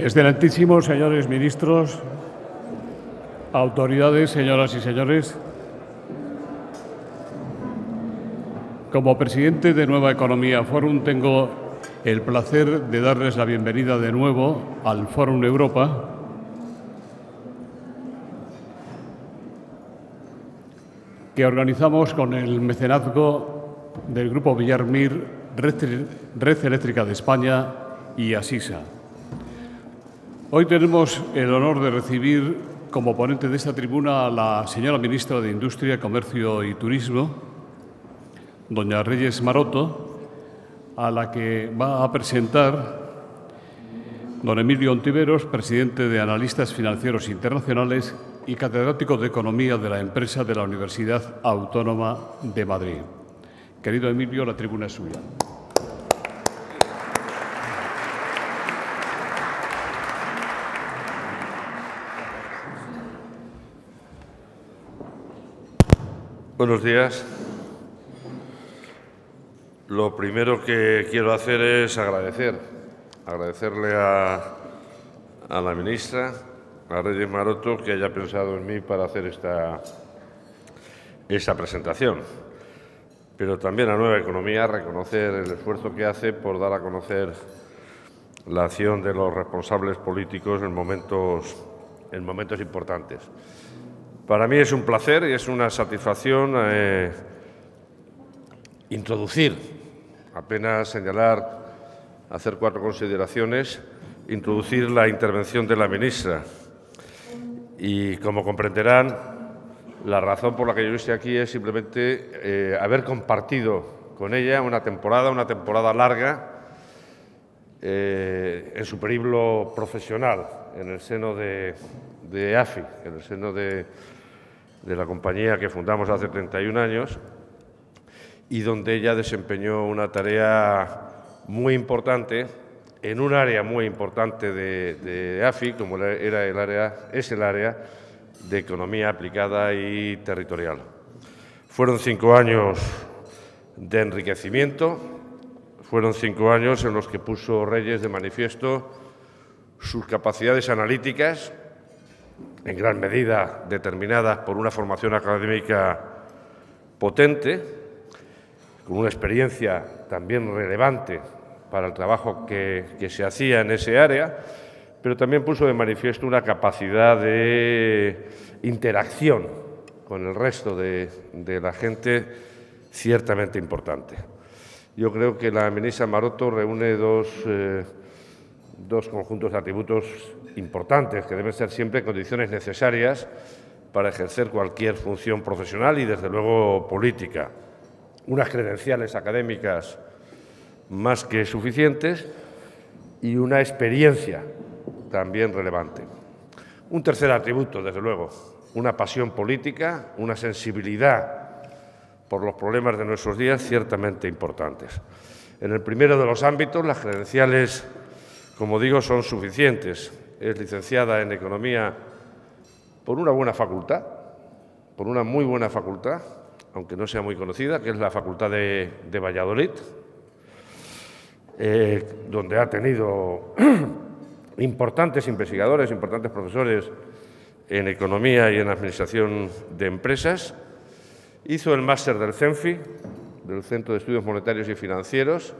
Excelentísimos señores ministros, autoridades, señoras y señores, como presidente de Nueva Economía Forum tengo el placer de darles la bienvenida de nuevo al Fórum Europa, que organizamos con el mecenazgo del Grupo Villar-Mir, Red Eléctrica de España y Asisa. Hoy tenemos el honor de recibir como ponente de esta tribuna a la señora ministra de Industria, Comercio y Turismo, doña Reyes Maroto, a la que va a presentar don Emilio Ontiveros, presidente de Analistas Financieros Internacionales y catedrático de Economía de la Empresa de la Universidad Autónoma de Madrid. Querido Emilio, la tribuna es suya. Buenos días. Lo primero que quiero hacer es agradecerle a la ministra, a Reyes Maroto, que haya pensado en mí para hacer esta presentación. Pero también a Nueva Economía reconocer el esfuerzo que hace por dar a conocer la acción de los responsables políticos en momentos importantes. Para mí es un placer y es una satisfacción introducir, apenas señalar, hacer 4 consideraciones, introducir la intervención de la ministra. Y como comprenderán, la razón por la que yo estoy aquí es simplemente haber compartido con ella una temporada larga en su periplo profesional en el seno de AFI, en el seno de la compañía que fundamos hace 31 años y donde ella desempeñó una tarea muy importante en un área muy importante de AFI, como es el área de economía aplicada y territorial. Fueron 5 años de enriquecimiento, fueron 5 años en los que puso Reyes de manifiesto sus capacidades analíticas, en gran medida determinadas por una formación académica potente, con una experiencia también relevante para el trabajo que se hacía en ese área, pero también puso de manifiesto una capacidad de interacción con el resto de la gente ciertamente importante. Yo creo que la ministra Maroto reúne dos conjuntos de atributos importantes que deben ser siempre condiciones necesarias para ejercer cualquier función profesional y, desde luego, política. Unas credenciales académicas más que suficientes y una experiencia también relevante. Un tercer atributo, desde luego, una pasión política, una sensibilidad por los problemas de nuestros días ciertamente importantes. En el primero de los ámbitos, las credenciales, como digo, son suficientes. Es licenciada en Economía por una buena facultad, por una muy buena facultad, aunque no sea muy conocida, que es la Facultad de Valladolid, donde ha tenido importantes investigadores, importantes profesores en Economía y en Administración de Empresas. Hizo el máster del CENFI, del Centro de Estudios Monetarios y Financieros,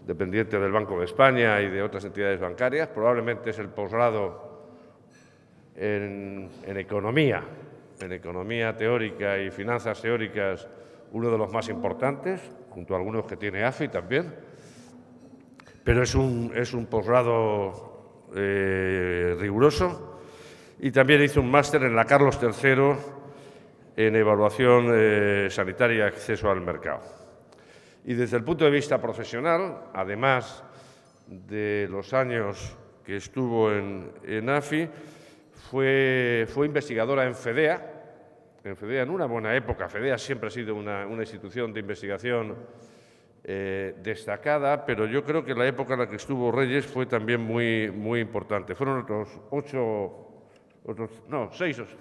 dependiente del Banco de España y de otras entidades bancarias. Probablemente es el posgrado en Economía teórica y finanzas teóricas, uno de los más importantes, junto a algunos que tiene AFI también, pero es un posgrado riguroso. Y también hizo un máster en la Carlos III en Evaluación Sanitaria y Acceso al Mercado. Y desde el punto de vista profesional, además de los años que estuvo en AFI, fue investigadora en FEDEA, en una buena época. FEDEA siempre ha sido una institución de investigación destacada, pero yo creo que la época en la que estuvo Reyes fue también muy importante. Fueron otros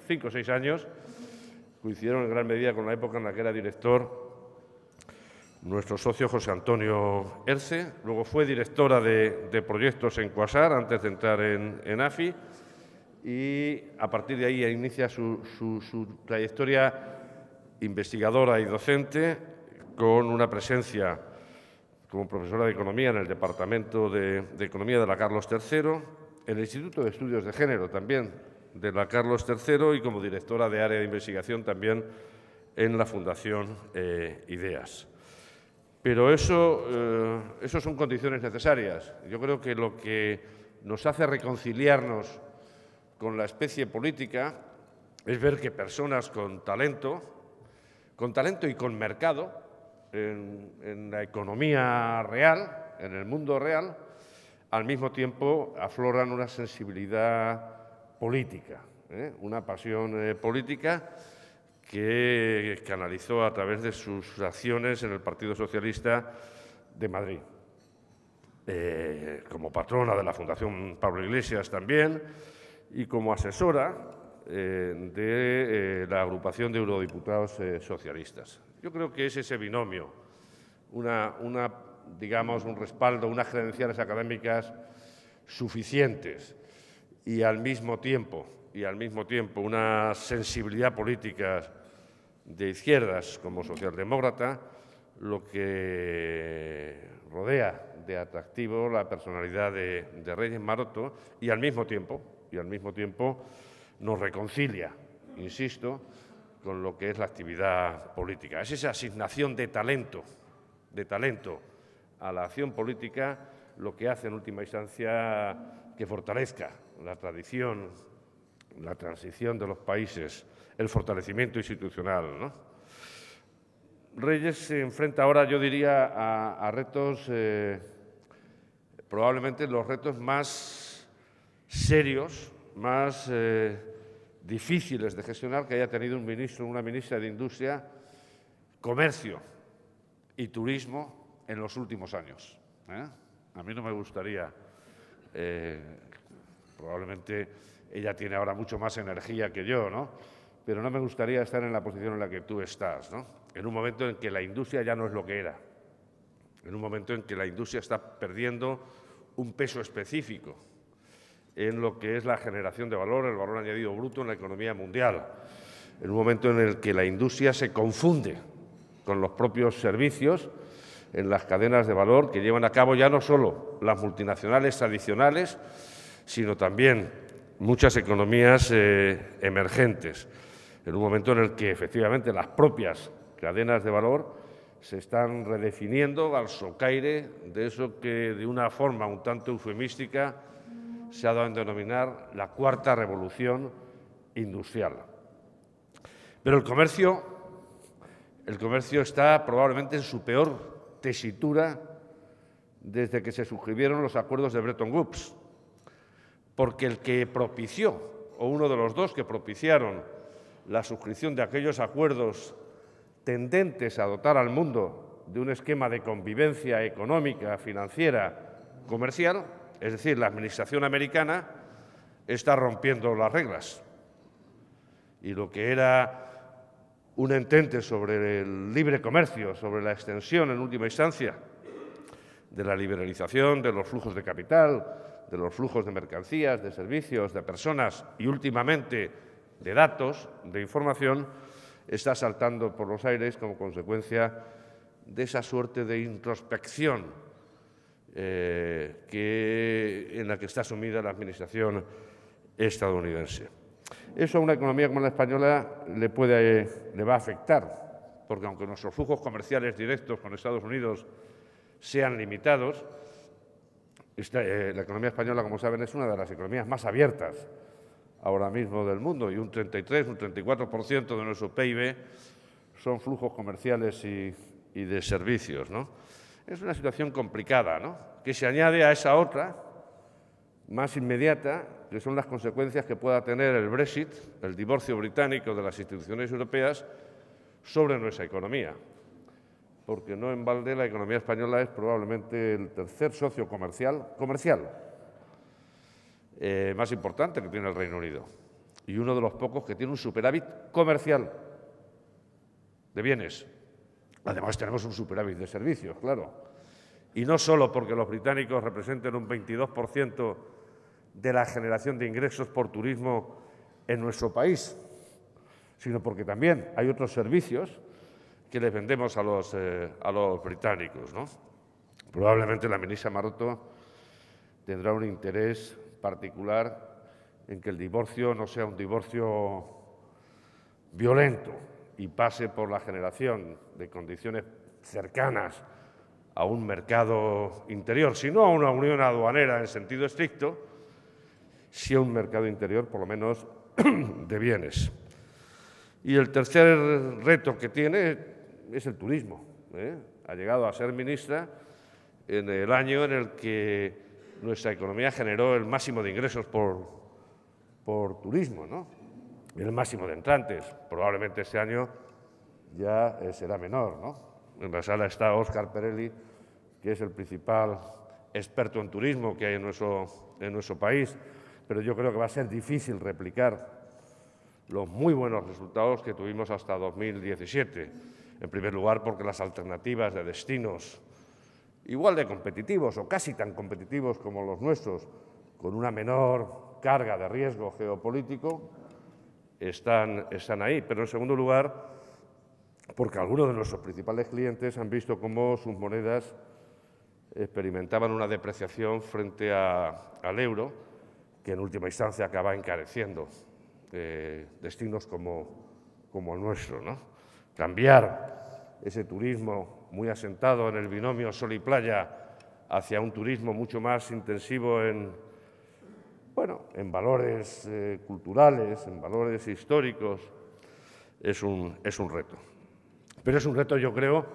5 o 6 años, coincidieron en gran medida con la época en la que era director nuestro socio José Antonio Erce, luego fue directora de proyectos en Quasar antes de entrar en AFI y a partir de ahí inicia su trayectoria investigadora y docente con una presencia como profesora de Economía en el Departamento de Economía de la Carlos III, en el Instituto de Estudios de Género también de la Carlos III y como directora de área de investigación también en la Fundación IDEAS. Pero eso son condiciones necesarias. Yo creo que lo que nos hace reconciliarnos con la especie política es ver que personas con talento y con mercado en la economía real, en el mundo real, al mismo tiempo afloran una sensibilidad política, una pasión política que canalizó a través de sus acciones en el Partido Socialista de Madrid. Como patrona de la Fundación Pablo Iglesias también y como asesora de la agrupación de eurodiputados socialistas. Yo creo que es ese binomio, digamos, un respaldo, unas credenciales académicas suficientes y al mismo tiempo una sensibilidad política de izquierdas como socialdemócrata, lo que rodea de atractivo la personalidad de Reyes Maroto y al mismo tiempo nos reconcilia, insisto, con lo que es la actividad política. Es esa asignación de talento a la acción política lo que hace en última instancia que fortalezca la tradición, la transición de los países, el fortalecimiento institucional, ¿no? Reyes se enfrenta ahora, yo diría, a retos, probablemente los retos más serios, más difíciles de gestionar que haya tenido un ministro o una ministra de Industria, Comercio y Turismo en los últimos años. A mí no me gustaría, probablemente ella tiene ahora mucho más energía que yo, ¿no? Pero no me gustaría estar en la posición en la que tú estás, ¿no? En un momento en que la industria ya no es lo que era, en un momento en que la industria está perdiendo un peso específico en lo que es la generación de valor, el valor añadido bruto en la economía mundial, en un momento en el que la industria se confunde con los propios servicios en las cadenas de valor que llevan a cabo ya no solo las multinacionales tradicionales, sino también muchas economías emergentes, en un momento en el que efectivamente las propias cadenas de valor se están redefiniendo al socaire de eso que de una forma un tanto eufemística se ha dado a denominar la cuarta revolución industrial. Pero el comercio está probablemente en su peor tesitura desde que se suscribieron los acuerdos de Bretton Woods, porque el que propició, o uno de los dos que propiciaron la suscripción de aquellos acuerdos tendentes a dotar al mundo de un esquema de convivencia económica, financiera, comercial, es decir, la administración americana, está rompiendo las reglas. Y lo que era un entente sobre el libre comercio, sobre la extensión, en última instancia, de la liberalización de los flujos de capital, de los flujos de mercancías, de servicios, de personas y, últimamente, de datos, de información, está saltando por los aires como consecuencia de esa suerte de introspección en la que está sumida la administración estadounidense. Eso a una economía como la española le va a afectar, porque aunque nuestros flujos comerciales directos con Estados Unidos sean limitados, la economía española, como saben, es una de las economías más abiertas ahora mismo del mundo y un 33, un 34% de nuestro PIB son flujos comerciales y de servicios, ¿no? Es una situación complicada, ¿no?, que se añade a esa otra, más inmediata, que son las consecuencias que pueda tener el Brexit, el divorcio británico de las instituciones europeas, sobre nuestra economía. Porque no en balde la economía española es probablemente el tercer socio comercial más importante que tiene el Reino Unido y uno de los pocos que tiene un superávit comercial de bienes, Además, tenemos un superávit de servicios, claro. Y no solo porque los británicos representen un 22% de la generación de ingresos por turismo en nuestro país, sino porque también hay otros servicios que les vendemos a los británicos, ¿no? Probablemente la ministra Maroto tendrá un interés particular en que el divorcio no sea un divorcio violento y pase por la generación de condiciones cercanas a un mercado interior, sino a una unión aduanera en sentido estricto, sí a un mercado interior, por lo menos, de bienes. Y el tercer reto que tiene es el turismo. Ha llegado a ser ministra en el año en el que nuestra economía generó el máximo de ingresos por turismo, ¿no? El máximo de entrantes. Probablemente este año ya será menor, ¿no? En la sala está Óscar Perelli, que es el principal experto en turismo que hay en nuestro país, pero yo creo que va a ser difícil replicar los muy buenos resultados que tuvimos hasta 2017. En primer lugar, porque las alternativas de destinos igual de competitivos o casi tan competitivos como los nuestros, con una menor carga de riesgo geopolítico, están ahí. Pero en segundo lugar, porque algunos de nuestros principales clientes han visto cómo sus monedas experimentaban una depreciación frente al euro, que en última instancia acaba encareciendo destinos como el nuestro, ¿no? Cambiar ese turismo muy asentado en el binomio sol y playa hacia un turismo mucho más intensivo en valores culturales, en valores históricos, es un reto. Pero es un reto, yo creo,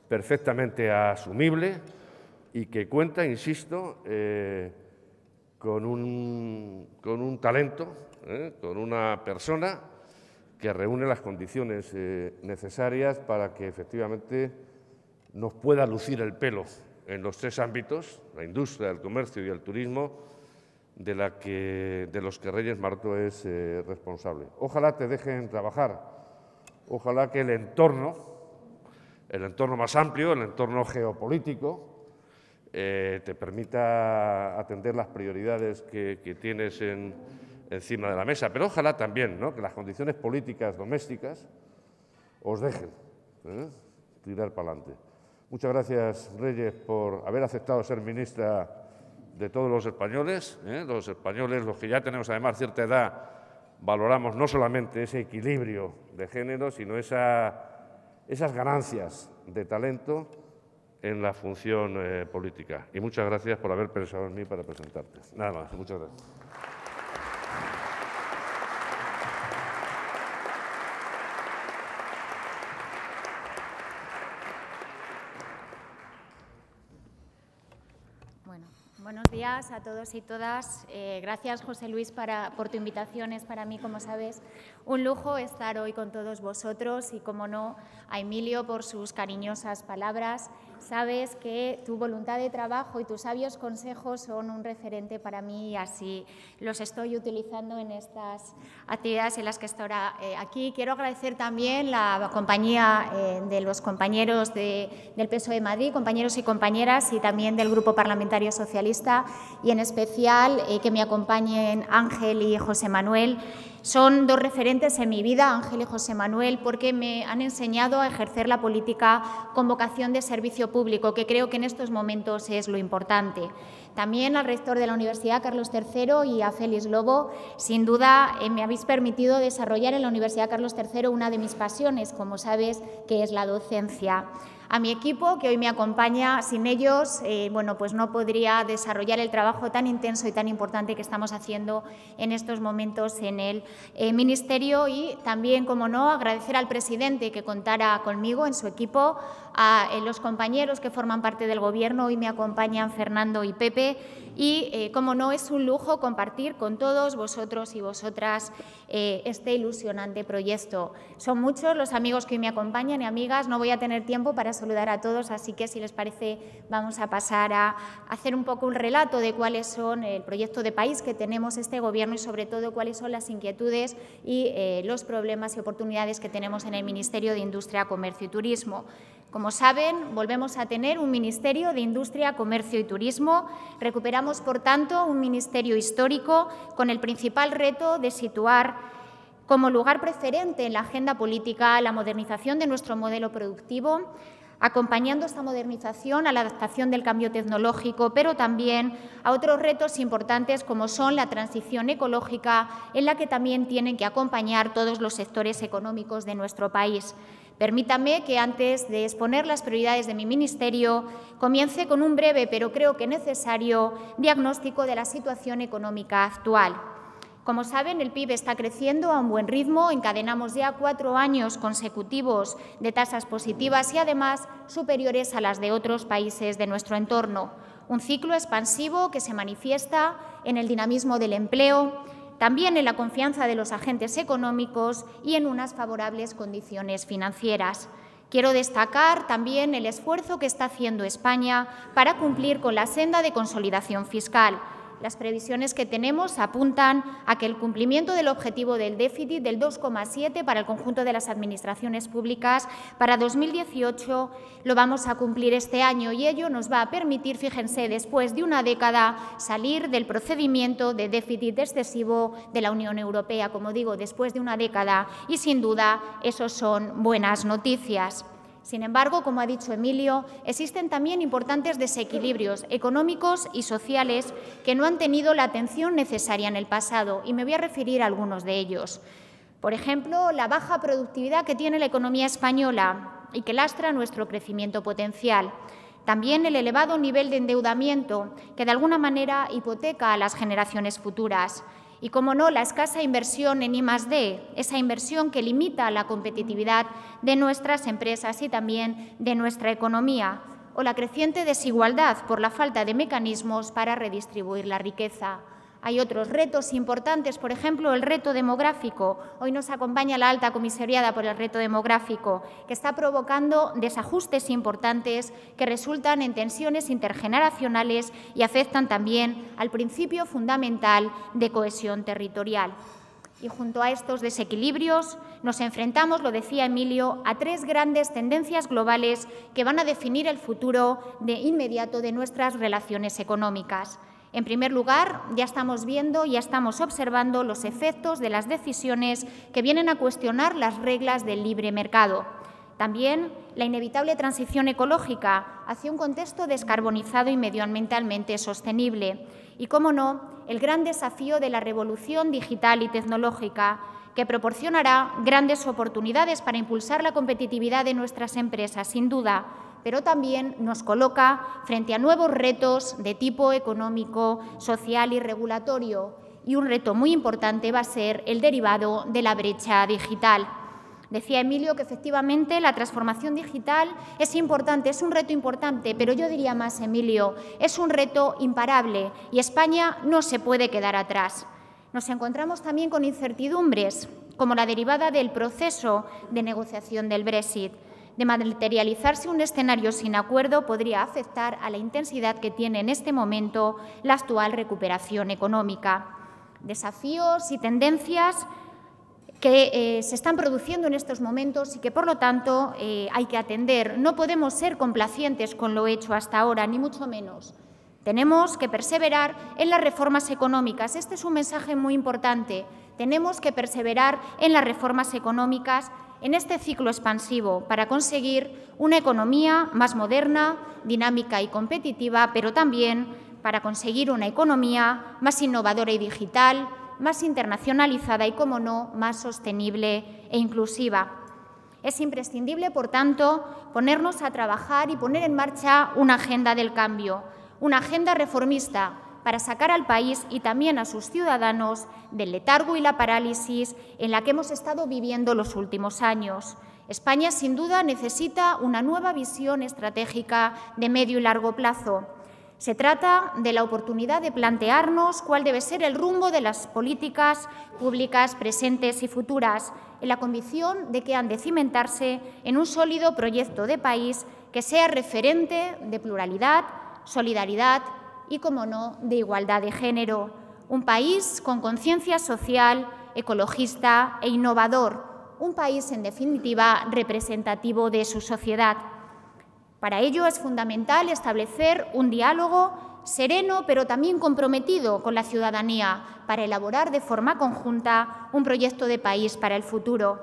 perfectamente asumible y que cuenta, insisto, con un talento, con una persona que reúne las condiciones necesarias para que efectivamente nos pueda lucir el pelo en los tres ámbitos, la industria, el comercio y el turismo, de los que Reyes Maroto es responsable. Ojalá te dejen trabajar, ojalá que el entorno más amplio, el entorno geopolítico, te permita atender las prioridades que tienes encima de la mesa. Pero ojalá también, ¿no?, que las condiciones políticas domésticas os dejen tirar para adelante. Muchas gracias, Reyes, por haber aceptado ser ministra de todos los españoles. Los españoles, los que ya tenemos además cierta edad, valoramos no solamente ese equilibrio de género, sino esas ganancias de talento en la función política. Y muchas gracias por haber pensado en mí para presentarte. Nada más, muchas gracias. Buenos días a todos y todas. Gracias, José Luis, por tu invitación. Es para mí, como sabes, un lujo estar hoy con todos vosotros y, como no, a Emilio por sus cariñosas palabras. Sabes que tu voluntad de trabajo y tus sabios consejos son un referente para mí y así los estoy utilizando en estas actividades en las que estoy ahora aquí. Quiero agradecer también la compañía de los compañeros del PSOE de Madrid, compañeros y compañeras, y también del Grupo Parlamentario Socialista, y en especial que me acompañen Ángel y José Manuel. Son dos referentes en mi vida, Ángel y José Manuel, porque me han enseñado a ejercer la política con vocación de servicio público, que creo que en estos momentos es lo importante. También al rector de la Universidad, Carlos III, y a Félix Lobo. Sin duda, me habéis permitido desarrollar en la Universidad Carlos III una de mis pasiones, como sabes, que es la docencia. A mi equipo, que hoy me acompaña, sin ellos, pues no podría desarrollar el trabajo tan intenso y tan importante que estamos haciendo en estos momentos en el Ministerio. Y también, como no, agradecer al presidente que contara conmigo en su equipo, a los compañeros que forman parte del Gobierno. Hoy me acompañan Fernando y Pepe. Y, como no, es un lujo compartir con todos vosotros y vosotras este ilusionante proyecto. Son muchos los amigos que hoy me acompañan y amigas. No voy a tener tiempo para saludar a todos, así que, si les parece, vamos a pasar a hacer un poco un relato de cuáles son el proyecto de país que tenemos este Gobierno y, sobre todo, cuáles son las inquietudes y los problemas y oportunidades que tenemos en el Ministerio de Industria, Comercio y Turismo. Como saben, volvemos a tener un Ministerio de Industria, Comercio y Turismo. Recuperamos, por tanto, un ministerio histórico con el principal reto de situar como lugar preferente en la agenda política la modernización de nuestro modelo productivo, acompañando esta modernización a la adaptación del cambio tecnológico, pero también a otros retos importantes como son la transición ecológica, en la que también tienen que acompañar todos los sectores económicos de nuestro país. Permítame que, antes de exponer las prioridades de mi ministerio, comience con un breve, pero creo que necesario, diagnóstico de la situación económica actual. Como saben, el PIB está creciendo a un buen ritmo, encadenamos ya 4 años consecutivos de tasas positivas y, además, superiores a las de otros países de nuestro entorno. Un ciclo expansivo que se manifiesta en el dinamismo del empleo, también en la confianza de los agentes económicos y en unas favorables condiciones financieras. Quiero destacar también el esfuerzo que está haciendo España para cumplir con la senda de consolidación fiscal. Las previsiones que tenemos apuntan a que el cumplimiento del objetivo del déficit del 2,7 para el conjunto de las administraciones públicas para 2018 lo vamos a cumplir este año, y ello nos va a permitir, fíjense, después de una década, salir del procedimiento de déficit excesivo de la Unión Europea. Como digo, después de una década, y sin duda eso son buenas noticias. Sin embargo, como ha dicho Emilio, existen también importantes desequilibrios económicos y sociales que no han tenido la atención necesaria en el pasado, y me voy a referir a algunos de ellos. Por ejemplo, la baja productividad que tiene la economía española y que lastra nuestro crecimiento potencial. También el elevado nivel de endeudamiento que, de alguna manera, hipoteca a las generaciones futuras. Y, como no, la escasa inversión en I+D, esa inversión que limita la competitividad de nuestras empresas y también de nuestra economía, o la creciente desigualdad por la falta de mecanismos para redistribuir la riqueza. Hay otros retos importantes, por ejemplo, el reto demográfico. Hoy nos acompaña la alta comisariada por el reto demográfico, que está provocando desajustes importantes que resultan en tensiones intergeneracionales y afectan también al principio fundamental de cohesión territorial. Y junto a estos desequilibrios nos enfrentamos, lo decía Emilio, a 3 grandes tendencias globales que van a definir el futuro inmediato de nuestras relaciones económicas. En primer lugar, ya estamos viendo, ya estamos observando los efectos de las decisiones que vienen a cuestionar las reglas del libre mercado. También la inevitable transición ecológica hacia un contexto descarbonizado y medioambientalmente sostenible. Y, cómo no, el gran desafío de la revolución digital y tecnológica, que proporcionará grandes oportunidades para impulsar la competitividad de nuestras empresas, sin duda, pero también nos coloca frente a nuevos retos de tipo económico, social y regulatorio. Y un reto muy importante va a ser el derivado de la brecha digital. Decía Emilio que, efectivamente, la transformación digital es importante, es un reto importante, pero yo diría más, Emilio, es un reto imparable, y España no se puede quedar atrás. Nos encontramos también con incertidumbres, como la derivada del proceso de negociación del Brexit. De materializarse un escenario sin acuerdo, podría afectar a la intensidad que tiene en este momento la actual recuperación económica. Desafíos y tendencias que se están produciendo en estos momentos y que, por lo tanto, hay que atender. No podemos ser complacientes con lo hecho hasta ahora, ni mucho menos. Tenemos que perseverar en las reformas económicas. Este es un mensaje muy importante. Tenemos que perseverar en las reformas económicas en este ciclo expansivo para conseguir una economía más moderna, dinámica y competitiva, pero también para conseguir una economía más innovadora y digital, más internacionalizada y, como no, más sostenible e inclusiva. Es imprescindible, por tanto, ponernos a trabajar y poner en marcha una agenda del cambio, una agenda reformista para sacar al país y también a sus ciudadanos del letargo y la parálisis en la que hemos estado viviendo los últimos años. España, sin duda, necesita una nueva visión estratégica de medio y largo plazo. Se trata de la oportunidad de plantearnos cuál debe ser el rumbo de las políticas públicas presentes y futuras, en la convicción de que han de cimentarse en un sólido proyecto de país que sea referente de pluralidad, solidaridad y, como no, de igualdad de género. Un país con conciencia social, ecologista e innovador. Un país, en definitiva, representativo de su sociedad. Para ello es fundamental establecer un diálogo sereno, pero también comprometido con la ciudadanía, para elaborar de forma conjunta un proyecto de país para el futuro.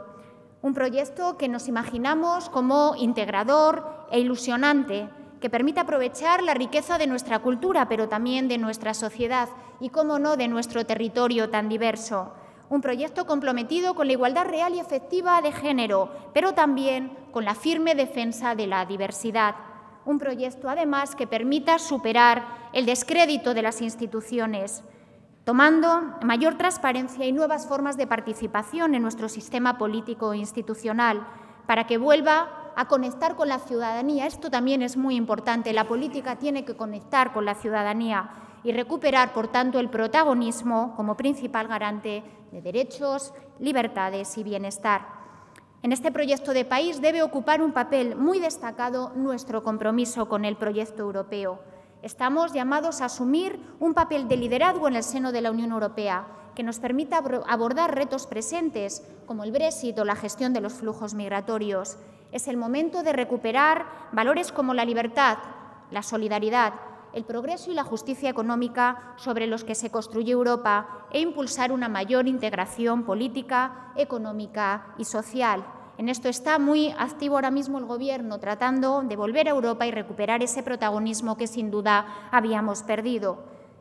Un proyecto que nos imaginamos como integrador e ilusionante, que permita aprovechar la riqueza de nuestra cultura, pero también de nuestra sociedad y, cómo no, de nuestro territorio tan diverso. Un proyecto comprometido con la igualdad real y efectiva de género, pero también con la firme defensa de la diversidad. Un proyecto, además, que permita superar el descrédito de las instituciones, tomando mayor transparencia y nuevas formas de participación en nuestro sistema político e institucional, para que vuelva a conectar con la ciudadanía. Esto también es muy importante. La política tiene que conectar con la ciudadanía y recuperar, por tanto, el protagonismo como principal garante de derechos, libertades y bienestar. En este proyecto de país debe ocupar un papel muy destacado nuestro compromiso con el proyecto europeo. Estamos llamados a asumir un papel de liderazgo en el seno de la Unión Europea que nos permita abordar retos presentes como el Brexit o la gestión de los flujos migratorios. Es el momento de recuperar valores como la libertad, la solidaridad, el progreso y la justicia económica sobre los que se construyó Europa e impulsar una mayor integración política, económica y social. En esto está muy activo ahora mismo el Gobierno, tratando de volver a Europa y recuperar ese protagonismo que sin duda habíamos perdido.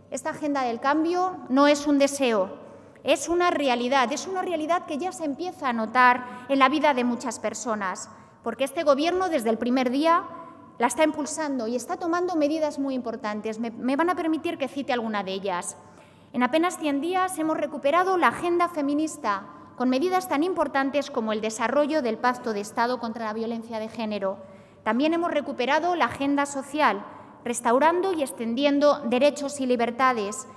Esta agenda del cambio no es un deseo, es una realidad que ya se empieza a notar en la vida de muchas personas, porque este Gobierno desde el primer día la está impulsando y está tomando medidas muy importantes. Me van a permitir que cite alguna de ellas. En apenas 100 días hemos recuperado la agenda feminista, con medidas tan importantes como el desarrollo del Pacto de Estado contra la violencia de género. También hemos recuperado la agenda social, restaurando y extendiendo derechos y libertades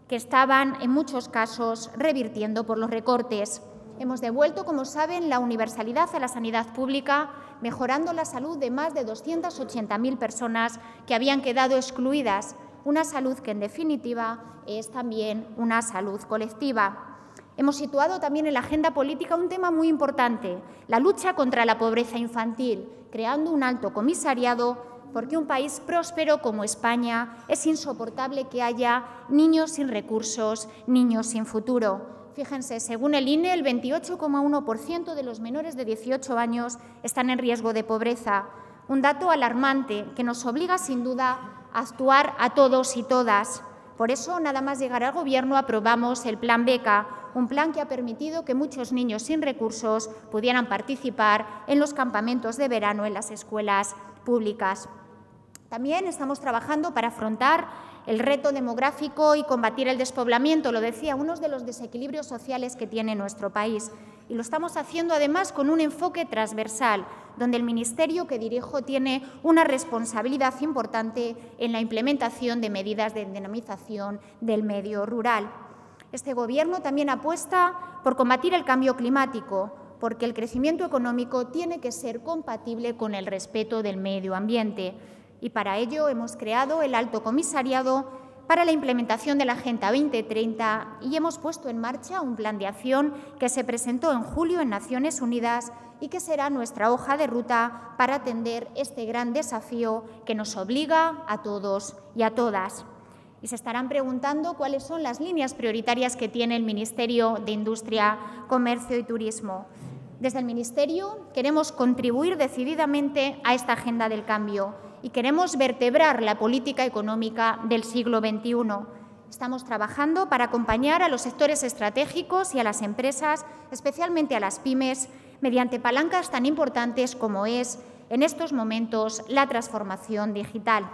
que estaban, en muchos casos, revirtiendo por los recortes. Hemos devuelto, como saben, la universalidad a la sanidad pública, mejorando la salud de más de 280.000 personas que habían quedado excluidas. Una salud que, en definitiva, es también una salud colectiva. Hemos situado también en la agenda política un tema muy importante, la lucha contra la pobreza infantil, creando un alto comisariado, porque un país próspero como España es insoportable que haya niños sin recursos, niños sin futuro. Fíjense, según el INE, el 28,1% de los menores de 18 años están en riesgo de pobreza. Un dato alarmante que nos obliga, sin duda, a actuar a todos y todas. Por eso, nada más llegar al Gobierno, aprobamos el Plan Beca, un plan que ha permitido que muchos niños sin recursos pudieran participar en los campamentos de verano en las escuelas públicas. También estamos trabajando para afrontar el reto demográfico y combatir el despoblamiento, lo decía, uno de los desequilibrios sociales que tiene nuestro país. Y lo estamos haciendo, además, con un enfoque transversal, donde el Ministerio que dirijo tiene una responsabilidad importante en la implementación de medidas de dinamización del medio rural. Este Gobierno también apuesta por combatir el cambio climático, porque el crecimiento económico tiene que ser compatible con el respeto del medio ambiente. Y para ello hemos creado el Alto Comisariado para la implementación de la Agenda 2030 y hemos puesto en marcha un plan de acción que se presentó en julio en Naciones Unidas y que será nuestra hoja de ruta para atender este gran desafío que nos obliga a todos y a todas. Y se estarán preguntando cuáles son las líneas prioritarias que tiene el Ministerio de Industria, Comercio y Turismo. Desde el Ministerio queremos contribuir decididamente a esta agenda del cambio y queremos vertebrar la política económica del siglo XXI. Estamos trabajando para acompañar a los sectores estratégicos y a las empresas, especialmente a las pymes, mediante palancas tan importantes como es, en estos momentos, la transformación digital.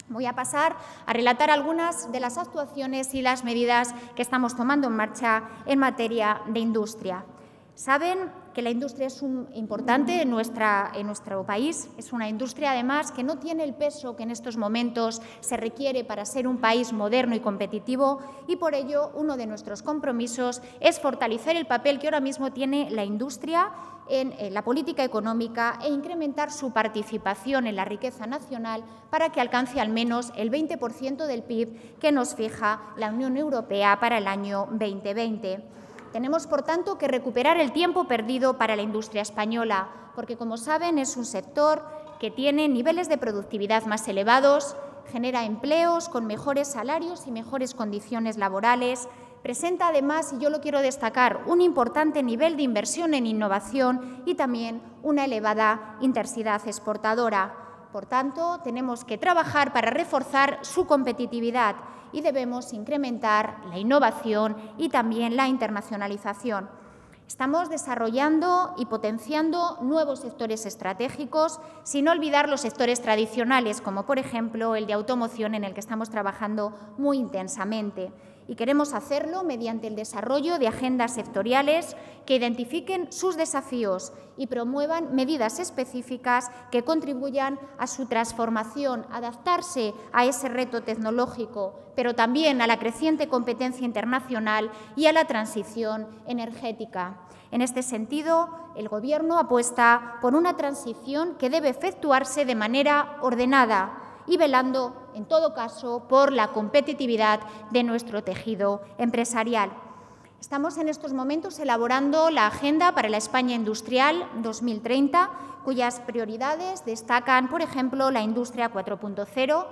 Voy a pasar a relatar algunas de las actuaciones y las medidas que estamos tomando en marcha en materia de industria. Saben que la industria es importante en nuestro país. Es una industria, además, que no tiene el peso que en estos momentos se requiere para ser un país moderno y competitivo y, por ello, uno de nuestros compromisos es fortalecer el papel que ahora mismo tiene la industria en la política económica e incrementar su participación en la riqueza nacional para que alcance al menos el 20% del PIB que nos fija la Unión Europea para el año 2020. Tenemos, por tanto, que recuperar el tiempo perdido para la industria española, porque, como saben, es un sector que tiene niveles de productividad más elevados, genera empleos con mejores salarios y mejores condiciones laborales, presenta además, y yo lo quiero destacar, un importante nivel de inversión en innovación y también una elevada intensidad exportadora. Por tanto, tenemos que trabajar para reforzar su competitividad y debemos incrementar la innovación y también la internacionalización. Estamos desarrollando y potenciando nuevos sectores estratégicos, sin olvidar los sectores tradicionales, como por ejemplo el de automoción, en el que estamos trabajando muy intensamente. Y queremos hacerlo mediante el desarrollo de agendas sectoriales que identifiquen sus desafíos y promuevan medidas específicas que contribuyan a su transformación, adaptarse a ese reto tecnológico, pero también a la creciente competencia internacional y a la transición energética. En este sentido, el Gobierno apuesta por una transición que debe efectuarse de manera ordenada y velando, en todo caso, por la competitividad de nuestro tejido empresarial. Estamos en estos momentos elaborando la Agenda para la España Industrial 2030, cuyas prioridades destacan, por ejemplo, la Industria 4.0,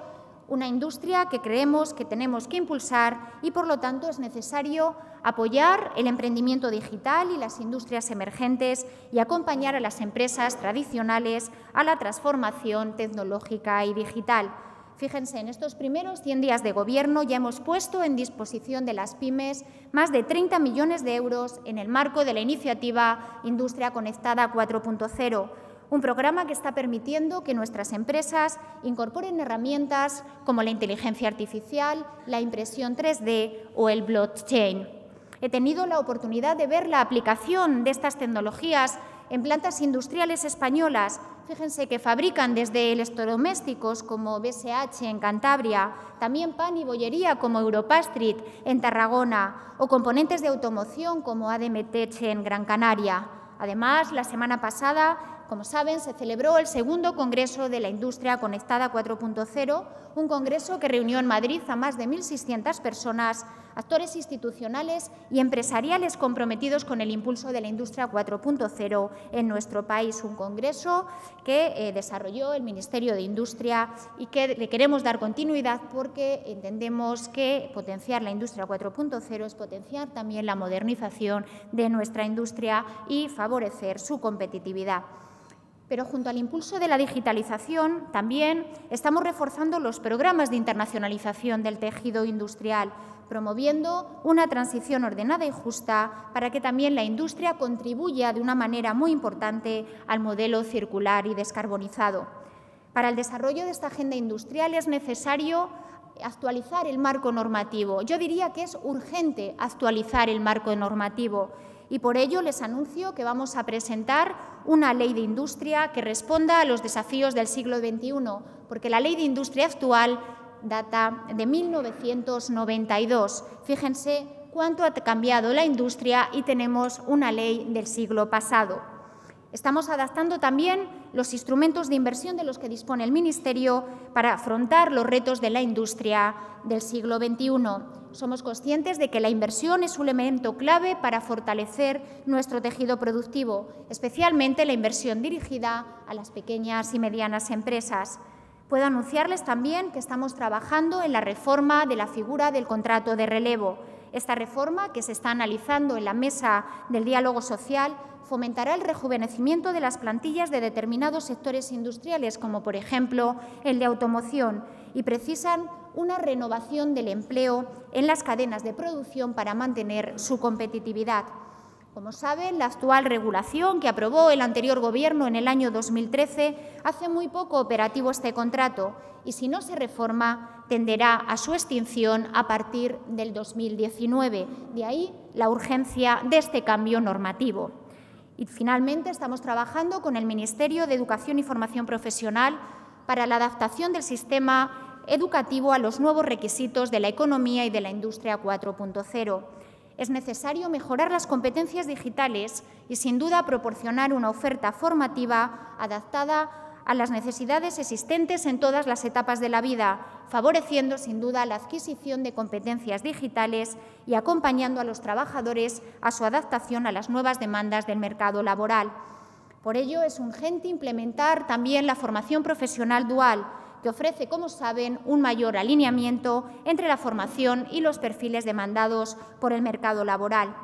una industria que creemos que tenemos que impulsar y, por lo tanto, es necesario apoyar el emprendimiento digital y las industrias emergentes y acompañar a las empresas tradicionales a la transformación tecnológica y digital. Fíjense, en estos primeros 100 días de Gobierno ya hemos puesto en disposición de las pymes más de 30 millones de euros en el marco de la iniciativa Industria Conectada 4.0, un programa que está permitiendo que nuestras empresas incorporen herramientas como la inteligencia artificial, la impresión 3D o el blockchain. He tenido la oportunidad de ver la aplicación de estas tecnologías en plantas industriales españolas. Fíjense que fabrican desde electrodomésticos como BSH en Cantabria, también pan y bollería como Europastrit en Tarragona o componentes de automoción como ADMTech en Gran Canaria. Además, la semana pasada, como saben, se celebró el segundo Congreso de la Industria Conectada 4.0, un congreso que reunió en Madrid a más de 1.600 personas, actores institucionales y empresariales comprometidos con el impulso de la Industria 4.0 en nuestro país. Un congreso que desarrolló el Ministerio de Industria y que le queremos dar continuidad porque entendemos que potenciar la Industria 4.0 es potenciar también la modernización de nuestra industria y favorecer su competitividad. Pero junto al impulso de la digitalización también estamos reforzando los programas de internacionalización del tejido industrial, promoviendo una transición ordenada y justa para que también la industria contribuya de una manera muy importante al modelo circular y descarbonizado. Para el desarrollo de esta agenda industrial es necesario actualizar el marco normativo. Yo diría que es urgente actualizar el marco normativo. Y por ello les anuncio que vamos a presentar una ley de industria que responda a los desafíos del siglo XXI, porque la ley de industria actual data de 1992. Fíjense cuánto ha cambiado la industria y tenemos una ley del siglo pasado. Estamos adaptando también los instrumentos de inversión de los que dispone el Ministerio para afrontar los retos de la industria del siglo XXI. Somos conscientes de que la inversión es un elemento clave para fortalecer nuestro tejido productivo, especialmente la inversión dirigida a las pequeñas y medianas empresas. Puedo anunciarles también que estamos trabajando en la reforma de la figura del contrato de relevo. Esta reforma, que se está analizando en la mesa del diálogo social, fomentará el rejuvenecimiento de las plantillas de determinados sectores industriales, como por ejemplo el de automoción, y precisan una renovación del empleo en las cadenas de producción para mantener su competitividad. Como saben, la actual regulación que aprobó el anterior Gobierno en el año 2013 hace muy poco operativo este contrato y, si no se reforma, tenderá a su extinción a partir del 2019. De ahí la urgencia de este cambio normativo. Y, finalmente, estamos trabajando con el Ministerio de Educación y Formación Profesional para la adaptación del sistema educativo a los nuevos requisitos de la economía y de la industria 4.0. Es necesario mejorar las competencias digitales y, sin duda, proporcionar una oferta formativa adaptada a las necesidades existentes en todas las etapas de la vida, favoreciendo, sin duda, la adquisición de competencias digitales y acompañando a los trabajadores a su adaptación a las nuevas demandas del mercado laboral. Por ello, es urgente implementar también la formación profesional dual, que ofrece, como saben, un mayor alineamiento entre la formación y los perfiles demandados por el mercado laboral.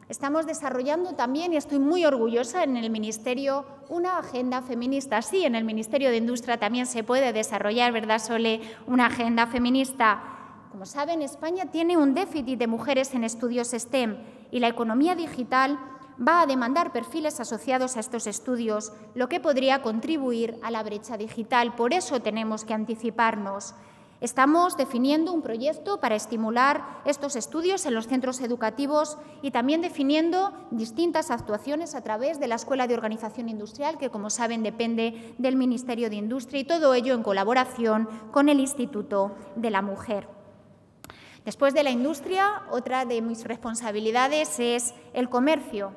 Estamos desarrollando también, y estoy muy orgullosa, en el Ministerio una agenda feminista. Sí, en el Ministerio de Industria también se puede desarrollar, ¿verdad, Sole?, una agenda feminista. Como saben, España tiene un déficit de mujeres en estudios STEM y la economía digital va a demandar perfiles asociados a estos estudios, lo que podría contribuir a la brecha digital. Por eso tenemos que anticiparnos. Estamos definiendo un proyecto para estimular estos estudios en los centros educativos y también definiendo distintas actuaciones a través de la Escuela de Organización Industrial, que, como saben, depende del Ministerio de Industria, y todo ello en colaboración con el Instituto de la Mujer. Después de la industria, otra de mis responsabilidades es el comercio.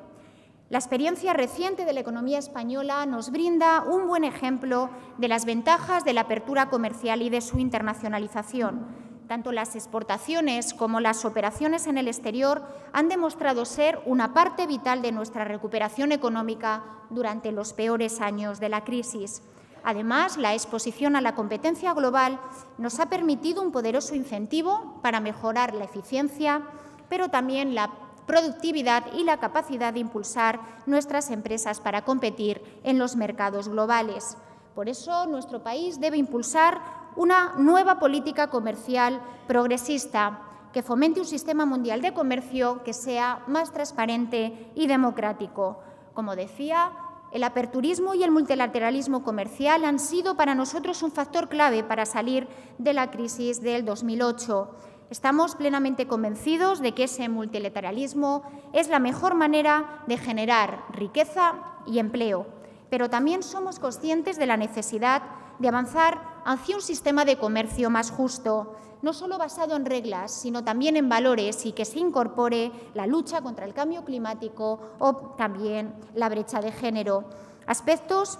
La experiencia reciente de la economía española nos brinda un buen ejemplo de las ventajas de la apertura comercial y de su internacionalización. Tanto las exportaciones como las operaciones en el exterior han demostrado ser una parte vital de nuestra recuperación económica durante los peores años de la crisis. Además, la exposición a la competencia global nos ha permitido un poderoso incentivo para mejorar la eficiencia, pero también la productividad y la capacidad de impulsar nuestras empresas para competir en los mercados globales. Por eso, nuestro país debe impulsar una nueva política comercial progresista que fomente un sistema mundial de comercio que sea más transparente y democrático. Como decía, el aperturismo y el multilateralismo comercial han sido para nosotros un factor clave para salir de la crisis del 2008. Estamos plenamente convencidos de que ese multilateralismo es la mejor manera de generar riqueza y empleo, pero también somos conscientes de la necesidad de avanzar hacia un sistema de comercio más justo, no solo basado en reglas, sino también en valores, y que se incorpore la lucha contra el cambio climático o también la brecha de género, aspectos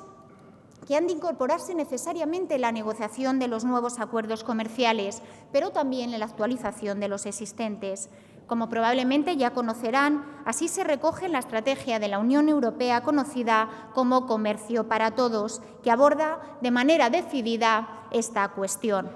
que han de incorporarse necesariamente en la negociación de los nuevos acuerdos comerciales, pero también en la actualización de los existentes. Como probablemente ya conocerán, así se recoge en la estrategia de la Unión Europea conocida como Comercio para Todos, que aborda de manera decidida esta cuestión.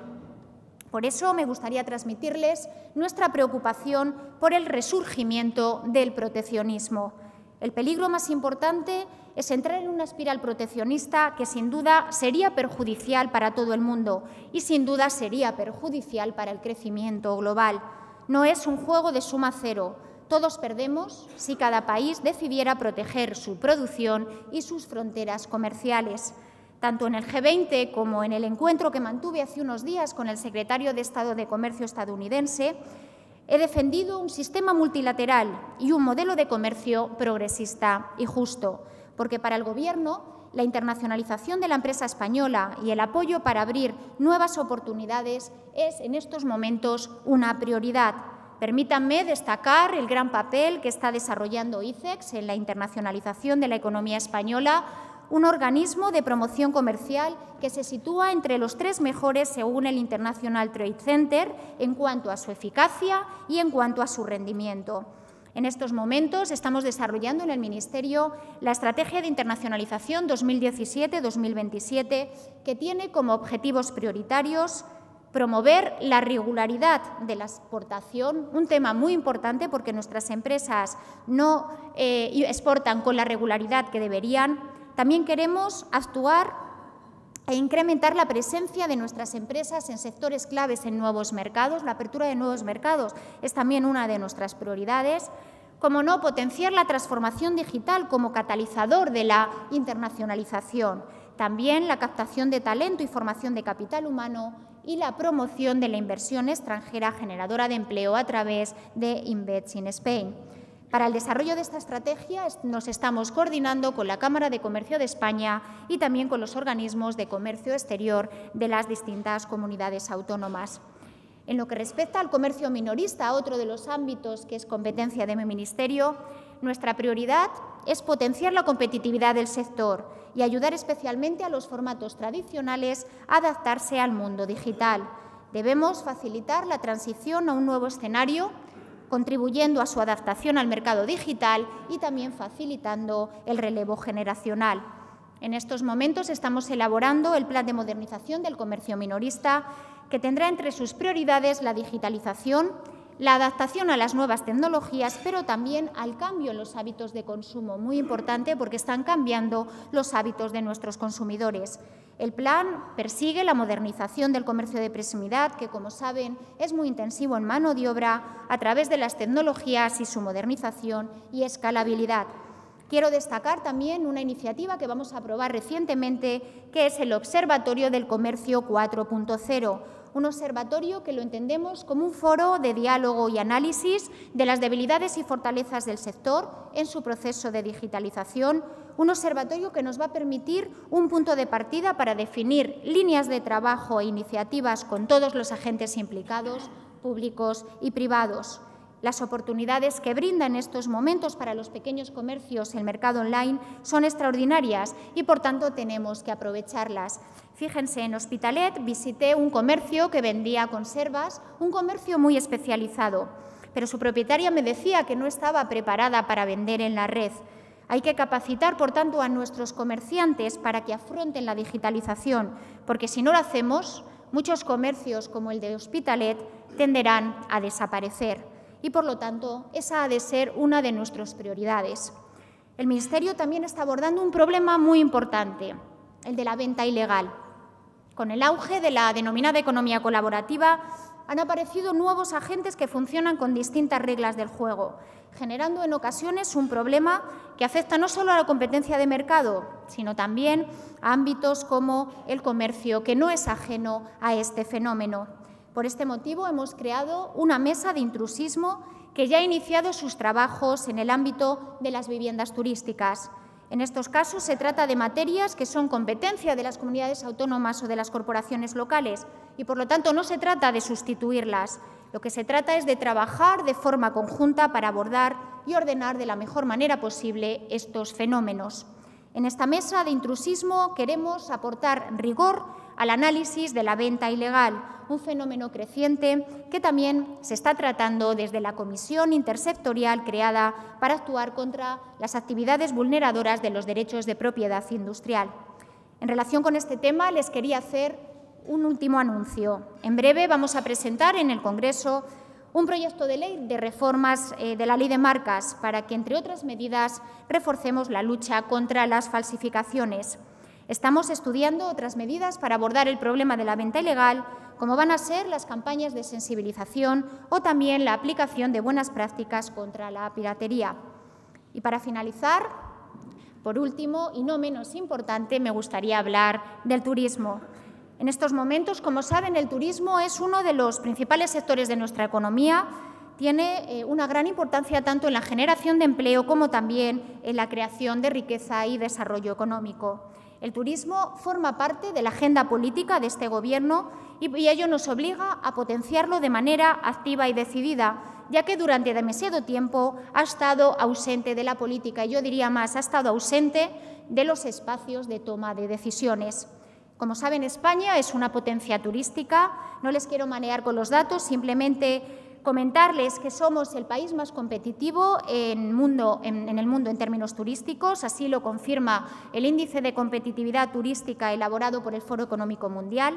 Por eso me gustaría transmitirles nuestra preocupación por el resurgimiento del proteccionismo. El peligro más importante es entrar en una espiral proteccionista que sin duda sería perjudicial para todo el mundo y sin duda sería perjudicial para el crecimiento global. No es un juego de suma cero. Todos perdemos si cada país decidiera proteger su producción y sus fronteras comerciales. Tanto en el G20 como en el encuentro que mantuve hace unos días con el secretario de Estado de Comercio estadounidense, he defendido un sistema multilateral y un modelo de comercio progresista y justo, porque para el Gobierno la internacionalización de la empresa española y el apoyo para abrir nuevas oportunidades es en estos momentos una prioridad. Permítanme destacar el gran papel que está desarrollando ICEX en la internacionalización de la economía española, un organismo de promoción comercial que se sitúa entre los 3 mejores según el International Trade Center en cuanto a su eficacia y en cuanto a su rendimiento. En estos momentos estamos desarrollando en el Ministerio la Estrategia de Internacionalización 2017-2027, que tiene como objetivos prioritarios promover la regularidad de la exportación, un tema muy importante porque nuestras empresas no exportan con la regularidad que deberían. También queremos actuar e incrementar la presencia de nuestras empresas en sectores claves en nuevos mercados. La apertura de nuevos mercados es también una de nuestras prioridades. Como no, potenciar la transformación digital como catalizador de la internacionalización. También la captación de talento y formación de capital humano y la promoción de la inversión extranjera generadora de empleo a través de Invest in Spain. Para el desarrollo de esta estrategia nos estamos coordinando con la Cámara de Comercio de España y también con los organismos de comercio exterior de las distintas comunidades autónomas. En lo que respecta al comercio minorista, otro de los ámbitos que es competencia de mi ministerio, nuestra prioridad es potenciar la competitividad del sector y ayudar especialmente a los formatos tradicionales a adaptarse al mundo digital. Debemos facilitar la transición a un nuevo escenario contribuyendo a su adaptación al mercado digital y también facilitando el relevo generacional. En estos momentos estamos elaborando el Plan de Modernización del Comercio Minorista, que tendrá entre sus prioridades la digitalización, la adaptación a las nuevas tecnologías, pero también al cambio en los hábitos de consumo, muy importante porque están cambiando los hábitos de nuestros consumidores. El plan persigue la modernización del comercio de proximidad, que, como saben, es muy intensivo en mano de obra, a través de las tecnologías y su modernización y escalabilidad. Quiero destacar también una iniciativa que vamos a aprobar recientemente, que es el Observatorio del Comercio 4.0, un observatorio que lo entendemos como un foro de diálogo y análisis de las debilidades y fortalezas del sector en su proceso de digitalización, un observatorio que nos va a permitir un punto de partida para definir líneas de trabajo e iniciativas con todos los agentes implicados, públicos y privados. Las oportunidades que brinda en estos momentos para los pequeños comercios el mercado online son extraordinarias y, por tanto, tenemos que aprovecharlas. Fíjense, en Hospitalet visité un comercio que vendía conservas, un comercio muy especializado, pero su propietaria me decía que no estaba preparada para vender en la red. Hay que capacitar, por tanto, a nuestros comerciantes para que afronten la digitalización, porque si no lo hacemos, muchos comercios como el de Hospitalet tenderán a desaparecer. Y, por lo tanto, esa ha de ser una de nuestras prioridades. El Ministerio también está abordando un problema muy importante, el de la venta ilegal. Con el auge de la denominada economía colaborativa, han aparecido nuevos agentes que funcionan con distintas reglas del juego, generando en ocasiones un problema que afecta no solo a la competencia de mercado, sino también a ámbitos como el comercio, que no es ajeno a este fenómeno. Por este motivo, hemos creado una mesa de intrusismo que ya ha iniciado sus trabajos en el ámbito de las viviendas turísticas. En estos casos se trata de materias que son competencia de las comunidades autónomas o de las corporaciones locales y, por lo tanto, no se trata de sustituirlas. Lo que se trata es de trabajar de forma conjunta para abordar y ordenar de la mejor manera posible estos fenómenos. En esta mesa de intrusismo queremos aportar rigor al análisis de la venta ilegal, un fenómeno creciente que también se está tratando desde la Comisión Intersectorial creada para actuar contra las actividades vulneradoras de los derechos de propiedad industrial. En relación con este tema, les quería hacer un último anuncio. En breve vamos a presentar en el Congreso un proyecto de ley de reformas de la Ley de Marcas para que, entre otras medidas, reforcemos la lucha contra las falsificaciones. Estamos estudiando otras medidas para abordar el problema de la venta ilegal, como van a ser las campañas de sensibilización o también la aplicación de buenas prácticas contra la piratería. Y para finalizar, por último y no menos importante, me gustaría hablar del turismo. En estos momentos, como saben, el turismo es uno de los principales sectores de nuestra economía. Tiene una gran importancia tanto en la generación de empleo como también en la creación de riqueza y desarrollo económico. El turismo forma parte de la agenda política de este Gobierno y ello nos obliga a potenciarlo de manera activa y decidida, ya que durante demasiado tiempo ha estado ausente de la política y yo diría más, ha estado ausente de los espacios de toma de decisiones. Como saben, España es una potencia turística. No les quiero marear con los datos, simplemente comentarles que somos el país más competitivo en el mundo en términos turísticos. Así lo confirma el índice de competitividad turística elaborado por el Foro Económico Mundial.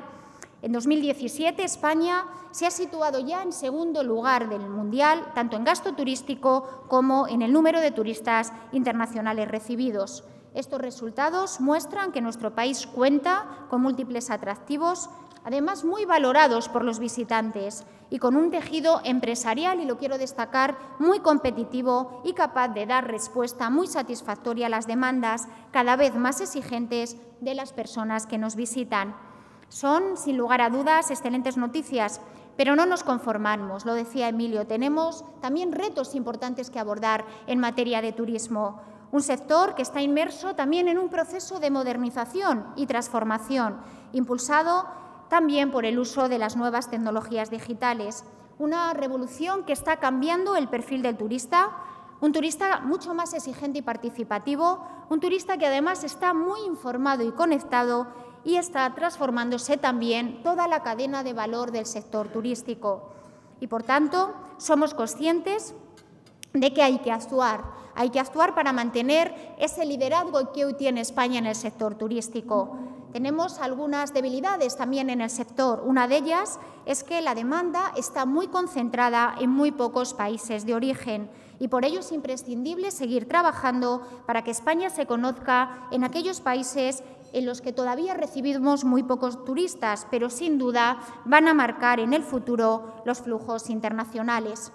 En 2017, España se ha situado ya en segundo lugar del mundial, tanto en gasto turístico como en el número de turistas internacionales recibidos. Estos resultados muestran que nuestro país cuenta con múltiples atractivos, además muy valorados por los visitantes y con un tejido empresarial, y lo quiero destacar, muy competitivo y capaz de dar respuesta muy satisfactoria a las demandas cada vez más exigentes de las personas que nos visitan. Son, sin lugar a dudas, excelentes noticias, pero no nos conformamos, lo decía Emilio, tenemos también retos importantes que abordar en materia de turismo. Un sector que está inmerso también en un proceso de modernización y transformación, impulsado también por el uso de las nuevas tecnologías digitales. Una revolución que está cambiando el perfil del turista, un turista mucho más exigente y participativo, un turista que además está muy informado y conectado y está transformándose también toda la cadena de valor del sector turístico. y, por tanto, somos conscientes de que hay que actuar para mantener ese liderazgo que hoy tiene España en el sector turístico. Tenemos algunas debilidades también en el sector. Una de ellas es que la demanda está muy concentrada en muy pocos países de origen y por ello es imprescindible seguir trabajando para que España se conozca en aquellos países en los que todavía recibimos muy pocos turistas, pero sin duda van a marcar en el futuro los flujos internacionales.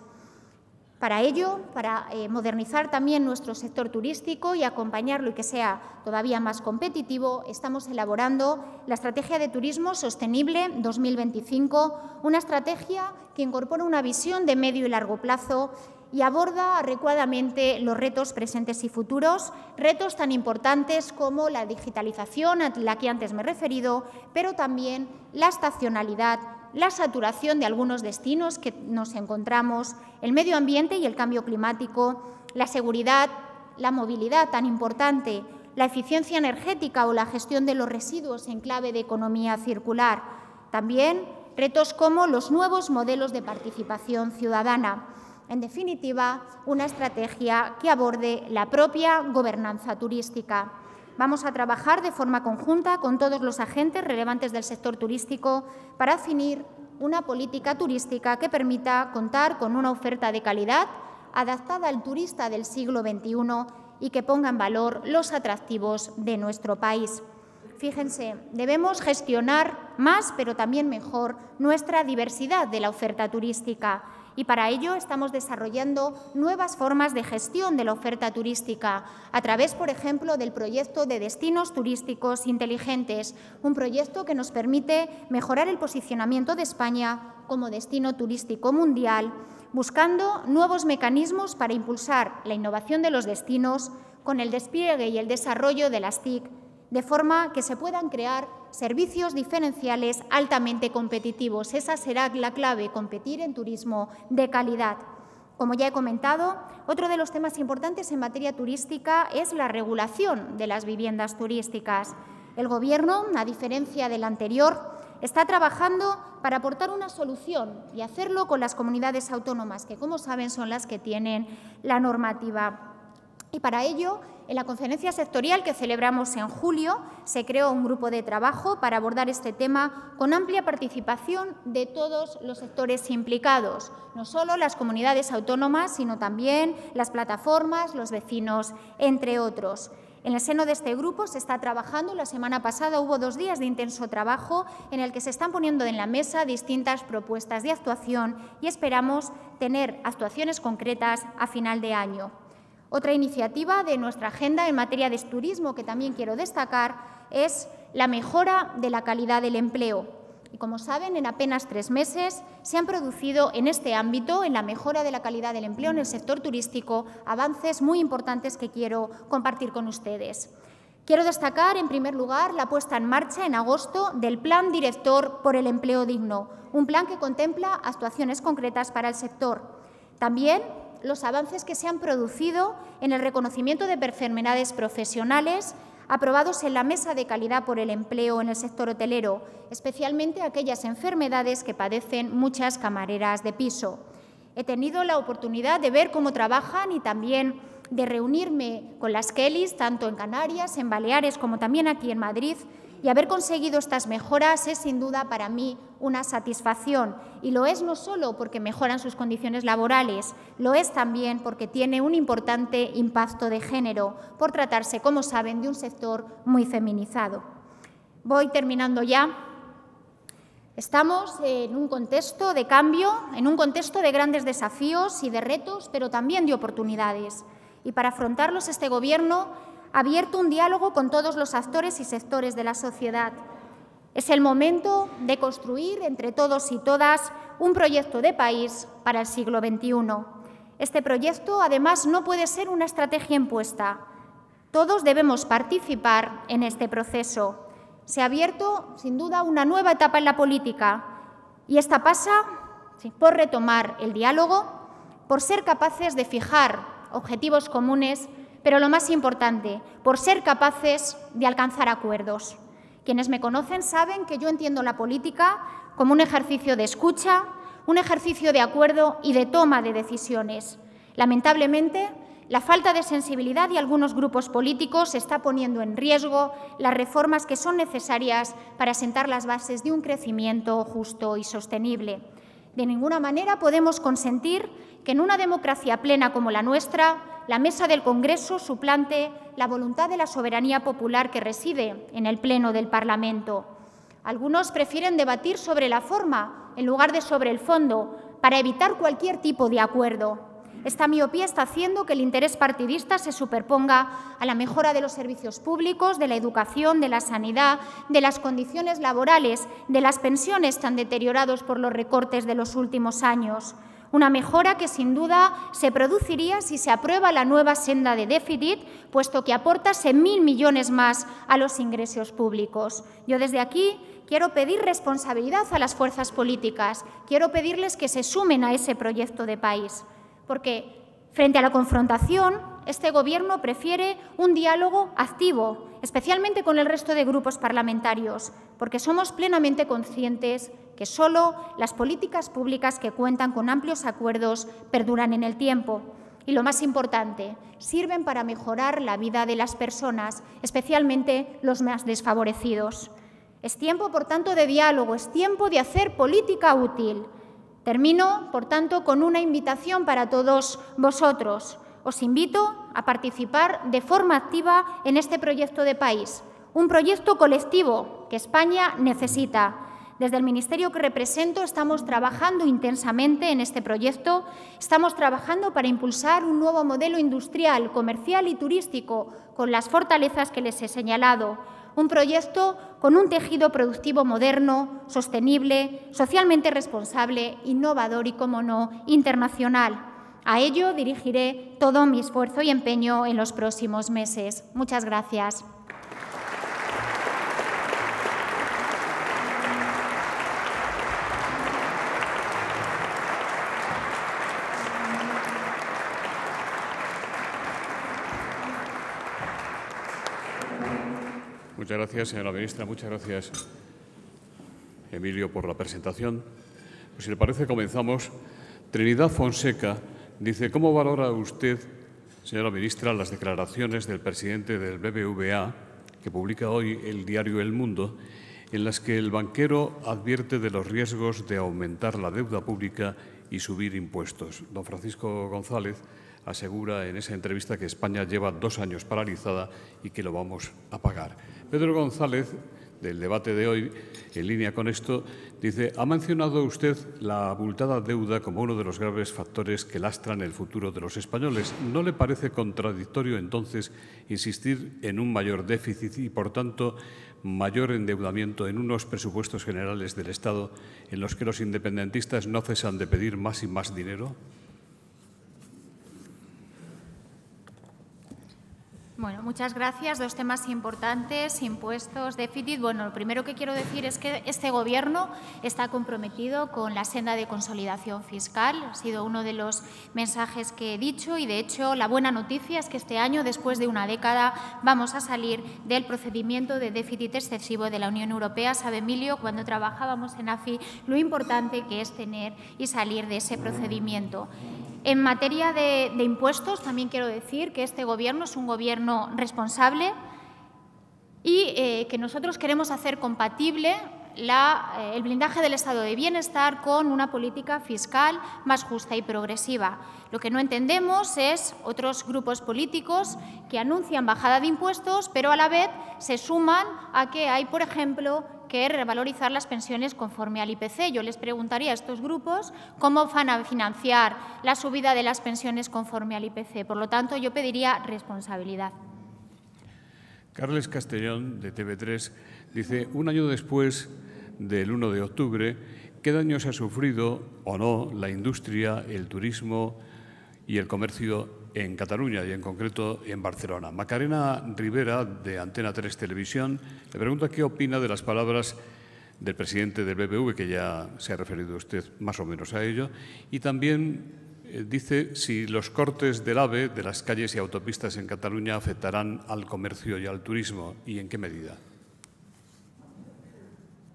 Para ello, para modernizar también nuestro sector turístico y acompañarlo y que sea todavía más competitivo, estamos elaborando la Estrategia de Turismo Sostenible 2025, una estrategia que incorpora una visión de medio y largo plazo y aborda adecuadamente los retos presentes y futuros, retos tan importantes como la digitalización, a la que antes me he referido, pero también la estacionalidad, la saturación de algunos destinos que nos encontramos, el medio ambiente y el cambio climático, la seguridad, la movilidad tan importante, la eficiencia energética o la gestión de los residuos en clave de economía circular. También retos como los nuevos modelos de participación ciudadana. En definitiva, una estrategia que aborde la propia gobernanza turística. Vamos a trabajar de forma conjunta con todos los agentes relevantes del sector turístico para definir una política turística que permita contar con una oferta de calidad adaptada al turista del siglo XXI y que ponga en valor los atractivos de nuestro país. Fíjense, debemos gestionar más, pero también mejor, nuestra diversidad de la oferta turística. Y para ello estamos desarrollando nuevas formas de gestión de la oferta turística a través, por ejemplo, del proyecto de destinos turísticos inteligentes, un proyecto que nos permite mejorar el posicionamiento de España como destino turístico mundial, buscando nuevos mecanismos para impulsar la innovación de los destinos con el despliegue y el desarrollo de las TIC, de forma que se puedan crear servicios diferenciales altamente competitivos. Esa será la clave, competir en turismo de calidad. Como ya he comentado, otro de los temas importantes en materia turística es la regulación de las viviendas turísticas. El Gobierno, a diferencia del anterior, está trabajando para aportar una solución y hacerlo con las comunidades autónomas, que, como saben, son las que tienen la normativa. Y para ello, en la conferencia sectorial que celebramos en julio, se creó un grupo de trabajo para abordar este tema con amplia participación de todos los sectores implicados, no solo las comunidades autónomas, sino también las plataformas, los vecinos, entre otros. En el seno de este grupo se está trabajando. La semana pasada hubo 2 días de intenso trabajo en el que se están poniendo en la mesa distintas propuestas de actuación y esperamos tener actuaciones concretas a final de año. Otra iniciativa de nuestra agenda en materia de turismo que también quiero destacar es la mejora de la calidad del empleo. Y como saben, en apenas 3 meses se han producido en este ámbito, en la mejora de la calidad del empleo en el sector turístico, avances muy importantes que quiero compartir con ustedes. Quiero destacar, en primer lugar, la puesta en marcha en agosto del Plan Director por el Empleo Digno, un plan que contempla actuaciones concretas para el sector. También los avances que se han producido en el reconocimiento de enfermedades profesionales aprobados en la Mesa de Calidad por el Empleo en el sector hotelero, especialmente aquellas enfermedades que padecen muchas camareras de piso. He tenido la oportunidad de ver cómo trabajan y también de reunirme con las Kellys, tanto en Canarias, en Baleares, como también aquí en Madrid, y haber conseguido estas mejoras es sin duda para mí una satisfacción. Y lo es no solo porque mejoran sus condiciones laborales, lo es también porque tiene un importante impacto de género, por tratarse, como saben, de un sector muy feminizado. Voy terminando ya. Estamos en un contexto de cambio, en un contexto de grandes desafíos y de retos, pero también de oportunidades. Y para afrontarlos, este Gobierno ha abierto un diálogo con todos los actores y sectores de la sociedad. Es el momento de construir entre todos y todas un proyecto de país para el siglo XXI. Este proyecto, además, no puede ser una estrategia impuesta. Todos debemos participar en este proceso. Se ha abierto, sin duda, una nueva etapa en la política y esta pasa por retomar el diálogo, por ser capaces de fijar objetivos comunes, pero lo más importante, por ser capaces de alcanzar acuerdos. Quienes me conocen saben que yo entiendo la política como un ejercicio de escucha, un ejercicio de acuerdo y de toma de decisiones. Lamentablemente, la falta de sensibilidad de algunos grupos políticos está poniendo en riesgo las reformas que son necesarias para sentar las bases de un crecimiento justo y sostenible. De ninguna manera podemos consentir que en una democracia plena como la nuestra, la mesa del Congreso suplante la voluntad de la soberanía popular que reside en el Pleno del Parlamento. Algunos prefieren debatir sobre la forma en lugar de sobre el fondo para evitar cualquier tipo de acuerdo. Esta miopía está haciendo que el interés partidista se superponga a la mejora de los servicios públicos, de la educación, de la sanidad, de las condiciones laborales, de las pensiones tan deteriorados por los recortes de los últimos años. Una mejora que sin duda se produciría si se aprueba la nueva senda de déficit, puesto que aporta 1.000 millones más a los ingresos públicos. Yo desde aquí quiero pedir responsabilidad a las fuerzas políticas, quiero pedirles que se sumen a ese proyecto de país. Porque frente a la confrontación, este Gobierno prefiere un diálogo activo, especialmente con el resto de grupos parlamentarios, porque somos plenamente conscientes que solo las políticas públicas que cuentan con amplios acuerdos perduran en el tiempo. Y lo más importante, sirven para mejorar la vida de las personas, especialmente los más desfavorecidos. Es tiempo, por tanto, de diálogo, es tiempo de hacer política útil. Termino, por tanto, con una invitación para todos vosotros. Os invito a participar de forma activa en este proyecto de país, un proyecto colectivo que España necesita. Desde el Ministerio que represento estamos trabajando intensamente en este proyecto, estamos trabajando para impulsar un nuevo modelo industrial, comercial y turístico con las fortalezas que les he señalado. Un proyecto con un tejido productivo moderno, sostenible, socialmente responsable, innovador y, como no, internacional. A ello dirigiré todo mi esfuerzo y empeño en los próximos meses. Muchas gracias. Muchas gracias, señora ministra. Muchas gracias, Emilio, por la presentación. Pues, si le parece, comenzamos. Trinidad Fonseca dice: ¿cómo valora usted, señora ministra, las declaraciones del presidente del BBVA, que publica hoy el diario El Mundo, en las que el banquero advierte de los riesgos de aumentar la deuda pública y subir impuestos? Don Francisco González asegura en esa entrevista que España lleva 2 años paralizada y que lo vamos a pagar. Pedro González, del debate de hoy, en línea con esto, dice: ha mencionado usted la abultada deuda como uno de los graves factores que lastran el futuro de los españoles. ¿No le parece contradictorio, entonces, insistir en un mayor déficit y, por tanto, mayor endeudamiento en unos presupuestos generales del Estado en los que los independentistas no cesan de pedir más y más dinero? Bueno, muchas gracias. 2 temas importantes: impuestos, déficit. Bueno, lo primero que quiero decir es que este Gobierno está comprometido con la senda de consolidación fiscal. Ha sido uno de los mensajes que he dicho y, de hecho, la buena noticia es que este año, después de una década, vamos a salir del procedimiento de déficit excesivo de la Unión Europea. Sabe, Emilio, cuando trabajábamos en AFI, lo importante que es tener y salir de ese procedimiento. En materia de impuestos, también quiero decir que este Gobierno es un Gobierno responsable y que nosotros queremos hacer compatible el blindaje del estado de bienestar con una política fiscal más justa y progresiva. Lo que no entendemos es otros grupos políticos que anuncian bajada de impuestos, pero a la vez se suman a que hay, por ejemplo, que revalorizar las pensiones conforme al IPC. Yo les preguntaría a estos grupos cómo van a financiar la subida de las pensiones conforme al IPC. Por lo tanto, yo pediría responsabilidad. Carles Castellón, de TV3, dice: un año después del 1 de octubre, ¿qué daños ha sufrido o no la industria, el turismo y el comercio en Cataluña y, en concreto, en Barcelona? Macarena Rivera, de Antena 3 Televisión, le pregunta qué opina de las palabras del presidente del BBV, que ya se ha referido usted más o menos a ello, y también dice si los cortes del AVE de las calles y autopistas en Cataluña afectarán al comercio y al turismo y en qué medida.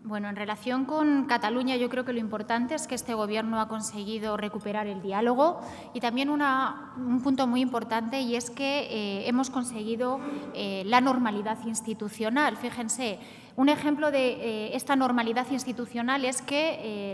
Bueno, en relación con Cataluña, yo creo que lo importante es que este Gobierno ha conseguido recuperar el diálogo y también un punto muy importante, y es que hemos conseguido la normalidad institucional. Fíjense, un ejemplo de esta normalidad institucional es que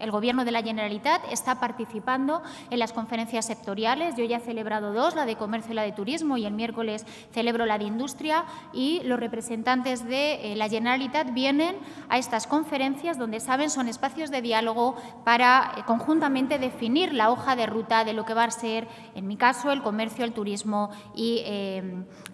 el Gobierno de la Generalitat está participando en las conferencias sectoriales. Yo ya he celebrado dos, la de Comercio y la de Turismo, y el miércoles celebro la de Industria, y los representantes de la Generalitat vienen a estas conferencias, donde saben son espacios de diálogo para conjuntamente definir la hoja de ruta de lo que va a ser, en mi caso, el comercio, el turismo y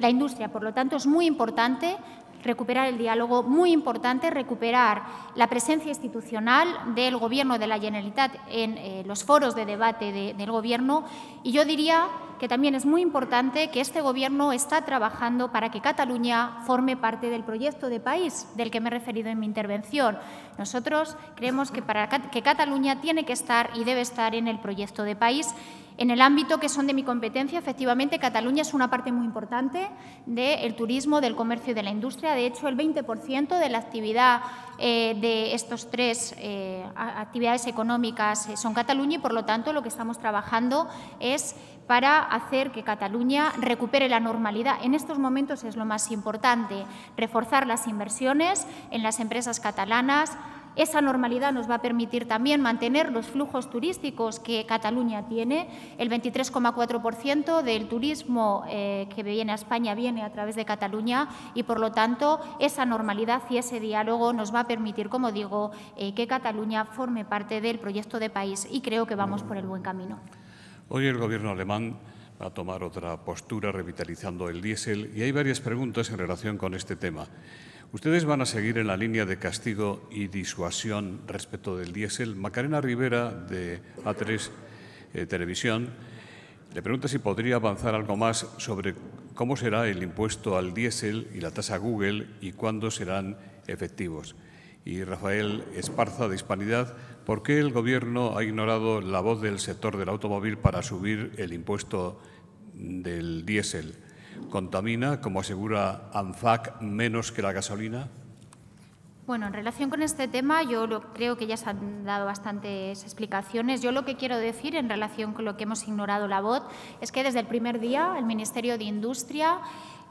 la industria. Por lo tanto, es muy importante recuperar el diálogo, muy importante recuperar la presencia institucional del Gobierno de la Generalitat en los foros de debate del Gobierno, y yo diría que también es muy importante que este Gobierno está trabajando para que Cataluña forme parte del proyecto de país del que me he referido en mi intervención. Nosotros creemos que Cataluña tiene que estar y debe estar en el proyecto de país. En el ámbito que son de mi competencia, efectivamente, Cataluña es una parte muy importante del turismo, del comercio y de la industria. De hecho, el 20% de la actividad de estos tres actividades económicas son Cataluña, y, por lo tanto, lo que estamos trabajando es para hacer que Cataluña recupere la normalidad. En estos momentos es lo más importante, reforzar las inversiones en las empresas catalanas. Esa normalidad nos va a permitir también mantener los flujos turísticos que Cataluña tiene. El 23,4% del turismo que viene a España viene a través de Cataluña, y, por lo tanto, esa normalidad y ese diálogo nos va a permitir, como digo, que Cataluña forme parte del proyecto de país, y creo que vamos por el buen camino. Hoy el Gobierno alemán va a tomar otra postura revitalizando el diésel, y hay varias preguntas en relación con este tema. ¿Ustedes van a seguir en la línea de castigo y disuasión respecto del diésel? Macarena Rivera, de A3 Televisión, le pregunta si podría avanzar algo más sobre cómo será el impuesto al diésel y la tasa Google y cuándo serán efectivos. Y Rafael Esparza, de Hispanidad, ¿por qué el Gobierno ha ignorado la voz del sector del automóvil para subir el impuesto del diésel? ¿Contamina, como asegura ANFAC, menos que la gasolina? Bueno, en relación con este tema, yo creo que ya se han dado bastantes explicaciones. Yo lo que quiero decir en relación con lo que hemos ignorado la voz es que desde el primer día el Ministerio de Industria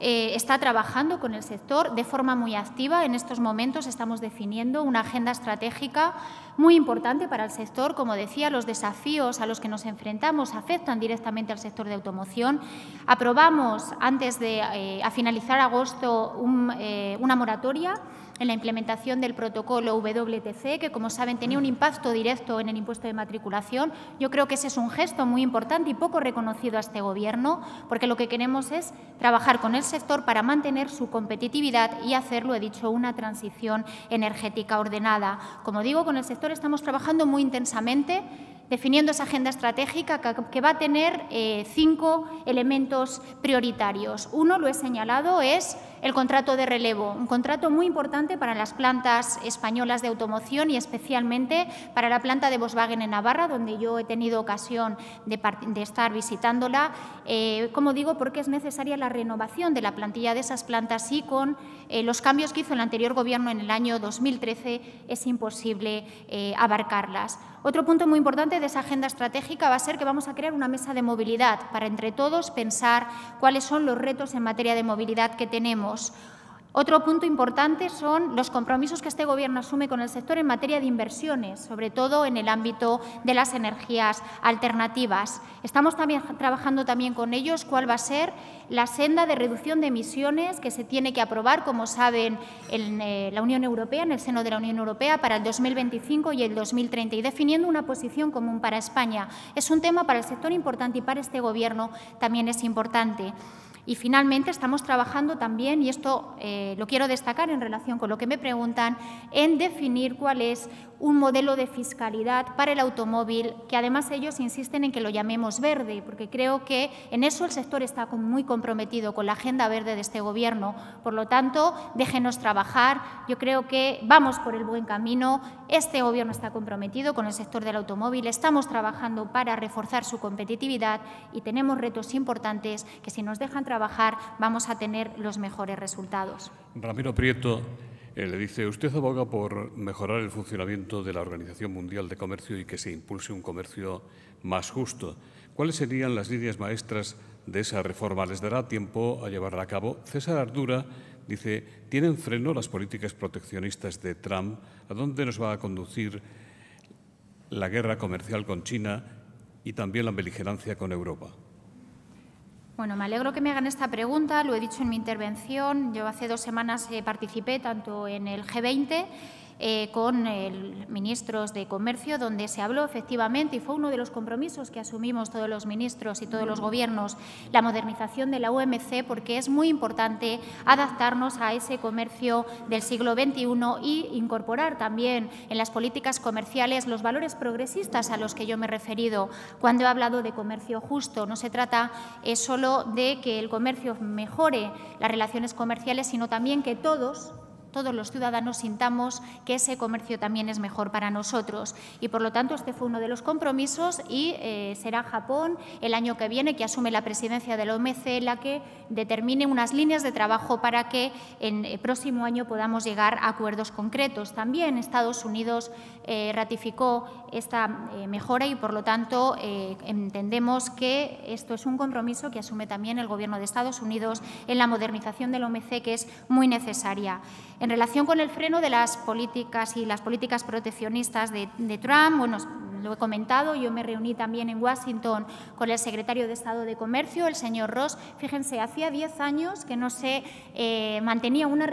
está trabajando con el sector de forma muy activa. En estos momentos estamos definiendo una agenda estratégica muy importante para el sector. Como decía, los desafíos a los que nos enfrentamos afectan directamente al sector de automoción. Aprobamos, antes de a finalizar agosto, una moratoria en la implementación del protocolo WTC, que, como saben, tenía un impacto directo en el impuesto de matriculación. Yo creo que ese es un gesto muy importante y poco reconocido a este Gobierno, porque lo que queremos es trabajar con el sector para mantener su competitividad y hacerlo, he dicho, una transición energética ordenada. Como digo, con el sector estamos trabajando muy intensamente, definiendo esa agenda estratégica que va a tener 5 elementos prioritarios. Uno, lo he señalado, es el contrato de relevo, un contrato muy importante para las plantas españolas de automoción y especialmente para la planta de Volkswagen en Navarra, donde yo he tenido ocasión de estar visitándola. Como digo, porque es necesaria la renovación de la plantilla de esas plantas, y con los cambios que hizo el anterior Gobierno en el año 2013 es imposible abarcarlas. Otro punto muy importante de esa agenda estratégica va a ser que vamos a crear una mesa de movilidad para, entre todos, pensar cuáles son los retos en materia de movilidad que tenemos. Otro punto importante son los compromisos que este Gobierno asume con el sector en materia de inversiones, sobre todo en el ámbito de las energías alternativas. Estamos trabajando también con ellos cuál va a ser la senda de reducción de emisiones que se tiene que aprobar, como saben, en la Unión Europea, en el seno de la Unión Europea, para el 2025 y el 2030, y definiendo una posición común para España. Es un tema para el sector importante y para este Gobierno también es importante. Y, finalmente, estamos trabajando también, y esto lo quiero destacar en relación con lo que me preguntan, en definir cuál es un modelo de fiscalidad para el automóvil, que además ellos insisten en que lo llamemos verde, porque creo que en eso el sector está muy comprometido con la agenda verde de este Gobierno. Por lo tanto, déjenos trabajar. Yo creo que vamos por el buen camino. Este Gobierno está comprometido con el sector del automóvil. Estamos trabajando para reforzar su competitividad y tenemos retos importantes que, si nos dejan trabajar, vamos a tener los mejores resultados. Ramiro Prieto, Le dice, usted aboga por mejorar el funcionamiento de la Organización Mundial de Comercio y que se impulse un comercio más justo. ¿Cuáles serían las líneas maestras de esa reforma? ¿Les dará tiempo a llevarla a cabo? César Ardura dice, ¿tienen freno las políticas proteccionistas de Trump? ¿A dónde nos va a conducir la guerra comercial con China y también la beligerancia con Europa? Bueno, me alegro que me hagan esta pregunta, lo he dicho en mi intervención. Yo hace 2 semanas participé tanto en el G20 con ministros de Comercio, donde se habló efectivamente, y fue uno de los compromisos que asumimos todos los ministros y todos los gobiernos, la modernización de la OMC, porque es muy importante adaptarnos a ese comercio del siglo XXI y incorporar también en las políticas comerciales los valores progresistas a los que yo me he referido cuando he hablado de comercio justo. No se trata solo de que el comercio mejore las relaciones comerciales, sino también que todos los ciudadanos sintamos que ese comercio también es mejor para nosotros. Y, por lo tanto, este fue uno de los compromisos y será Japón el año que viene, que asume la presidencia de la OMC, la que determine unas líneas de trabajo para que en el próximo año podamos llegar a acuerdos concretos. También Estados Unidos ratificó esta mejora y, por lo tanto, entendemos que esto es un compromiso que asume también el Gobierno de Estados Unidos en la modernización de la OMC, que es muy necesaria. En relación con el freno de las políticas y las políticas proteccionistas de Trump, bueno, lo he comentado, yo me reuní también en Washington con el secretario de Estado de Comercio, el señor Ross. Fíjense, hacía 10 años que no se mantenía una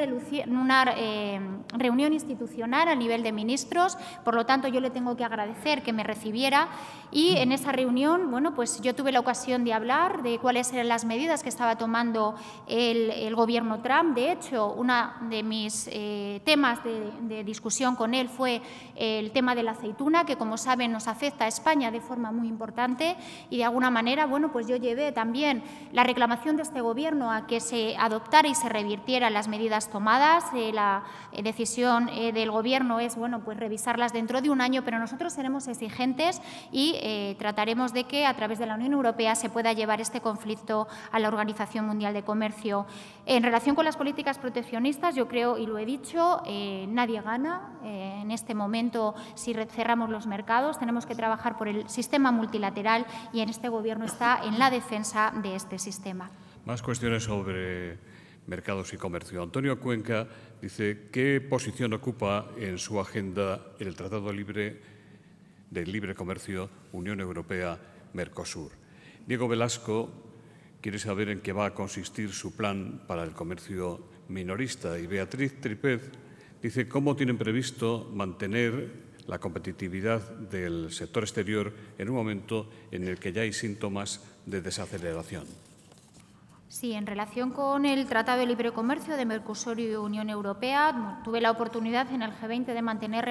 reunión institucional a nivel de ministros, por lo tanto, yo le tengo que agradecer que me recibiera y en esa reunión, bueno, pues yo tuve la ocasión de hablar de cuáles eran las medidas que estaba tomando el Gobierno Trump. De hecho, uno de mis temas de discusión con él fue el tema de la aceituna, que, como saben, nos afecta a España de forma muy importante y, de alguna manera, bueno, pues yo llevé también la reclamación de este Gobierno a que se adoptara y se revirtieran las medidas tomadas. La decisión del Gobierno es, bueno, pues revisarlas dentro de un año, pero nosotros seremos exigentes y trataremos de que, a través de la Unión Europea, se pueda llevar este conflicto a la Organización Mundial de Comercio. En relación con las políticas proteccionistas, yo creo, y lo he dicho, nadie gana. En este momento, si cerramos los mercados, tenemos que trabajar por el sistema multilateral y en este Gobierno está en la defensa de este sistema. Más cuestiones sobre mercados y comercio. Antonio Cuenca dice, ¿qué posición ocupa en su agenda el Tratado de Libre Comercio Unión Europea-Mercosur? Diego Velasco quiere saber en qué va a consistir su plan para el comercio minorista. Y Beatriz Tripez dice, ¿cómo tienen previsto mantener la competitividad del sector exterior en un momento en el que ya hay síntomas de desaceleración? Sí, en relación con el Tratado de Libre Comercio de Mercosur y Unión Europea, tuve la oportunidad en el G20 de mantener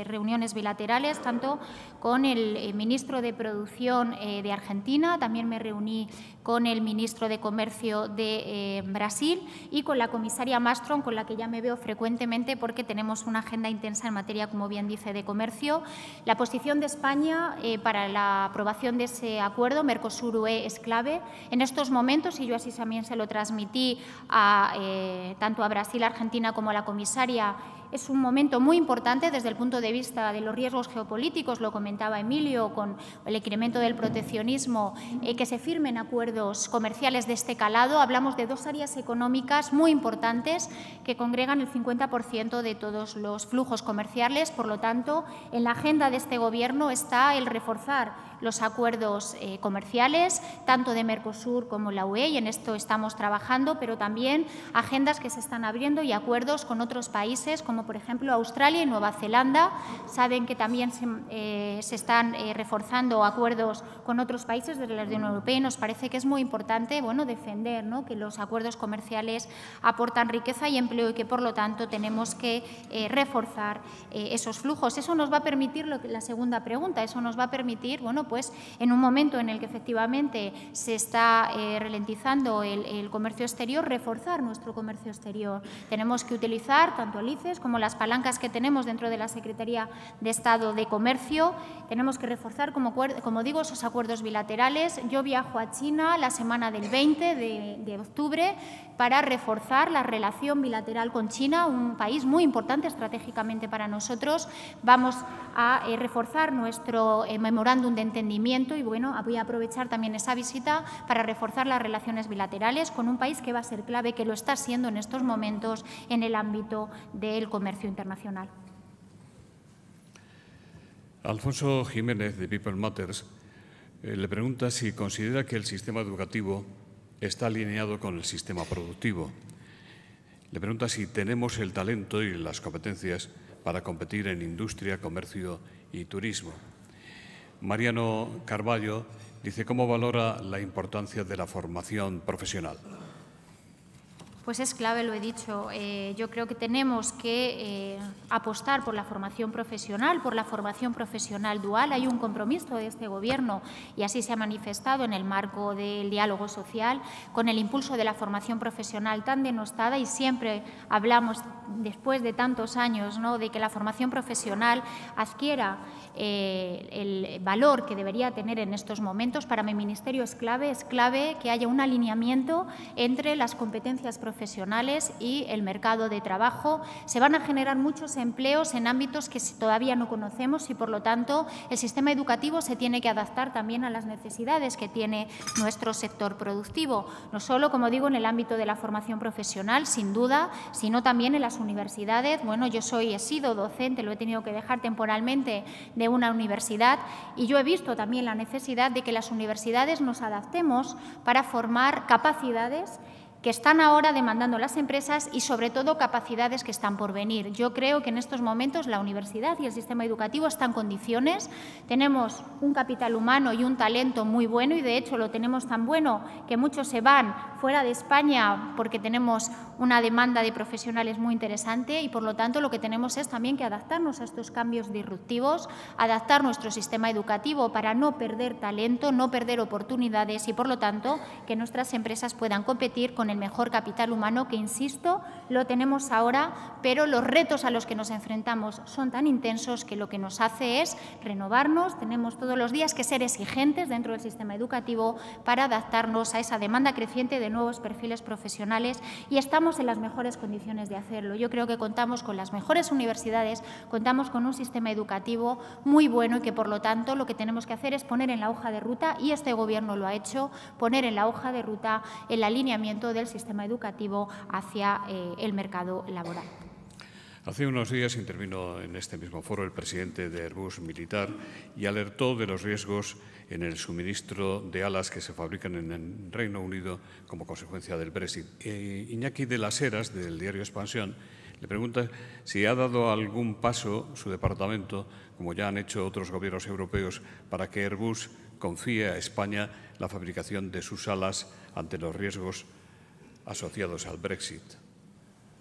reuniones bilaterales, tanto con el ministro de Producción de Argentina, también me reuní con el ministro de Comercio de Brasil y con la comisaria Malmström, con la que ya me veo frecuentemente porque tenemos una agenda intensa en materia, como bien dice, de comercio. La posición de España para la aprobación de ese acuerdo Mercosur-UE es clave. En estos momentos, y yo así también se lo transmití tanto a Brasil, Argentina como a la comisaria, es un momento muy importante desde el punto de vista de los riesgos geopolíticos, lo comentaba Emilio, con el incremento del proteccionismo, que se firmen acuerdos comerciales de este calado. Hablamos de 2 áreas económicas muy importantes que congregan el 50% de todos los flujos comerciales. Por lo tanto, en la agenda de este Gobierno está el reforzar los acuerdos comerciales, tanto de Mercosur como la UE, y en esto estamos trabajando, pero también agendas que se están abriendo y acuerdos con otros países, como por ejemplo Australia y Nueva Zelanda. Saben que también se están reforzando acuerdos con otros países de la Unión Europea y nos parece que es muy importante, bueno, defender, ¿no?, que los acuerdos comerciales aportan riqueza y empleo y que, por lo tanto, tenemos que reforzar esos flujos. Eso nos va a permitir, la segunda pregunta, eso nos va a permitir, bueno, pues en un momento en el que efectivamente se está ralentizando el comercio exterior, reforzar nuestro comercio exterior. Tenemos que utilizar tanto el ICES como como las palancas que tenemos dentro de la Secretaría de Estado de Comercio. Tenemos que reforzar, como digo, esos acuerdos bilaterales. Yo viajo a China la semana del 20 de octubre para reforzar la relación bilateral con China, un país muy importante estratégicamente para nosotros. Vamos a reforzar nuestro memorándum de entendimiento y, bueno, voy a aprovechar también esa visita para reforzar las relaciones bilaterales con un país que va a ser clave, que lo está siendo en estos momentos en el ámbito del comercio internacional. Alfonso Jiménez, de People Matters, le pregunta si considera que el sistema educativo está alineado con el sistema productivo. Le pregunta si tenemos el talento y las competencias para competir en industria, comercio y turismo. Mariano Carballo dice cómo valora la importancia de la formación profesional. Pues es clave, lo he dicho. Yo creo que tenemos que apostar por la formación profesional dual. Hay un compromiso de este Gobierno, y así se ha manifestado en el marco del diálogo social, con el impulso de la formación profesional tan denostada, y siempre hablamos, después de tantos años, ¿no?, de que la formación profesional adquiera el valor que debería tener en estos momentos. Para mi ministerio es clave que haya un alineamiento entre las competencias profesionales y el mercado de trabajo. Se van a generar muchos empleos en ámbitos que todavía no conocemos y, por lo tanto, el sistema educativo se tiene que adaptar también a las necesidades que tiene nuestro sector productivo, no solo, como digo, en el ámbito de la formación profesional, sin duda, sino también en las universidades. Bueno, yo he sido docente, lo he tenido que dejar temporalmente, de una universidad, y yo he visto también la necesidad de que las universidades nos adaptemos para formar capacidades que están ahora demandando las empresas y, sobre todo, capacidades que están por venir. Yo creo que en estos momentos la universidad y el sistema educativo están en condiciones. Tenemos un capital humano y un talento muy bueno, y de hecho lo tenemos tan bueno que muchos se van fuera de España porque tenemos una demanda de profesionales muy interesante, y por lo tanto lo que tenemos es también que adaptarnos a estos cambios disruptivos, adaptar nuestro sistema educativo para no perder talento, no perder oportunidades, y por lo tanto que nuestras empresas puedan competir con el mejor capital humano, que, insisto, lo tenemos ahora, pero los retos a los que nos enfrentamos son tan intensos que lo que nos hace es renovarnos. Tenemos todos los días que ser exigentes dentro del sistema educativo para adaptarnos a esa demanda creciente de nuevos perfiles profesionales, y estamos en las mejores condiciones de hacerlo. Yo creo que contamos con las mejores universidades, contamos con un sistema educativo muy bueno, y que, por lo tanto, lo que tenemos que hacer es poner en la hoja de ruta, y este Gobierno lo ha hecho, poner en la hoja de ruta el alineamiento del sistema educativo hacia el mercado laboral. Hace unos días intervino en este mismo foro el presidente de Airbus Militar y alertó de los riesgos en el suministro de alas que se fabrican en el Reino Unido como consecuencia del Brexit. Iñaki de las Heras, del diario Expansión, le pregunta si ha dado algún paso su departamento, como ya han hecho otros gobiernos europeos, para que Airbus confíe a España la fabricación de sus alas ante los riesgos asociados al Brexit.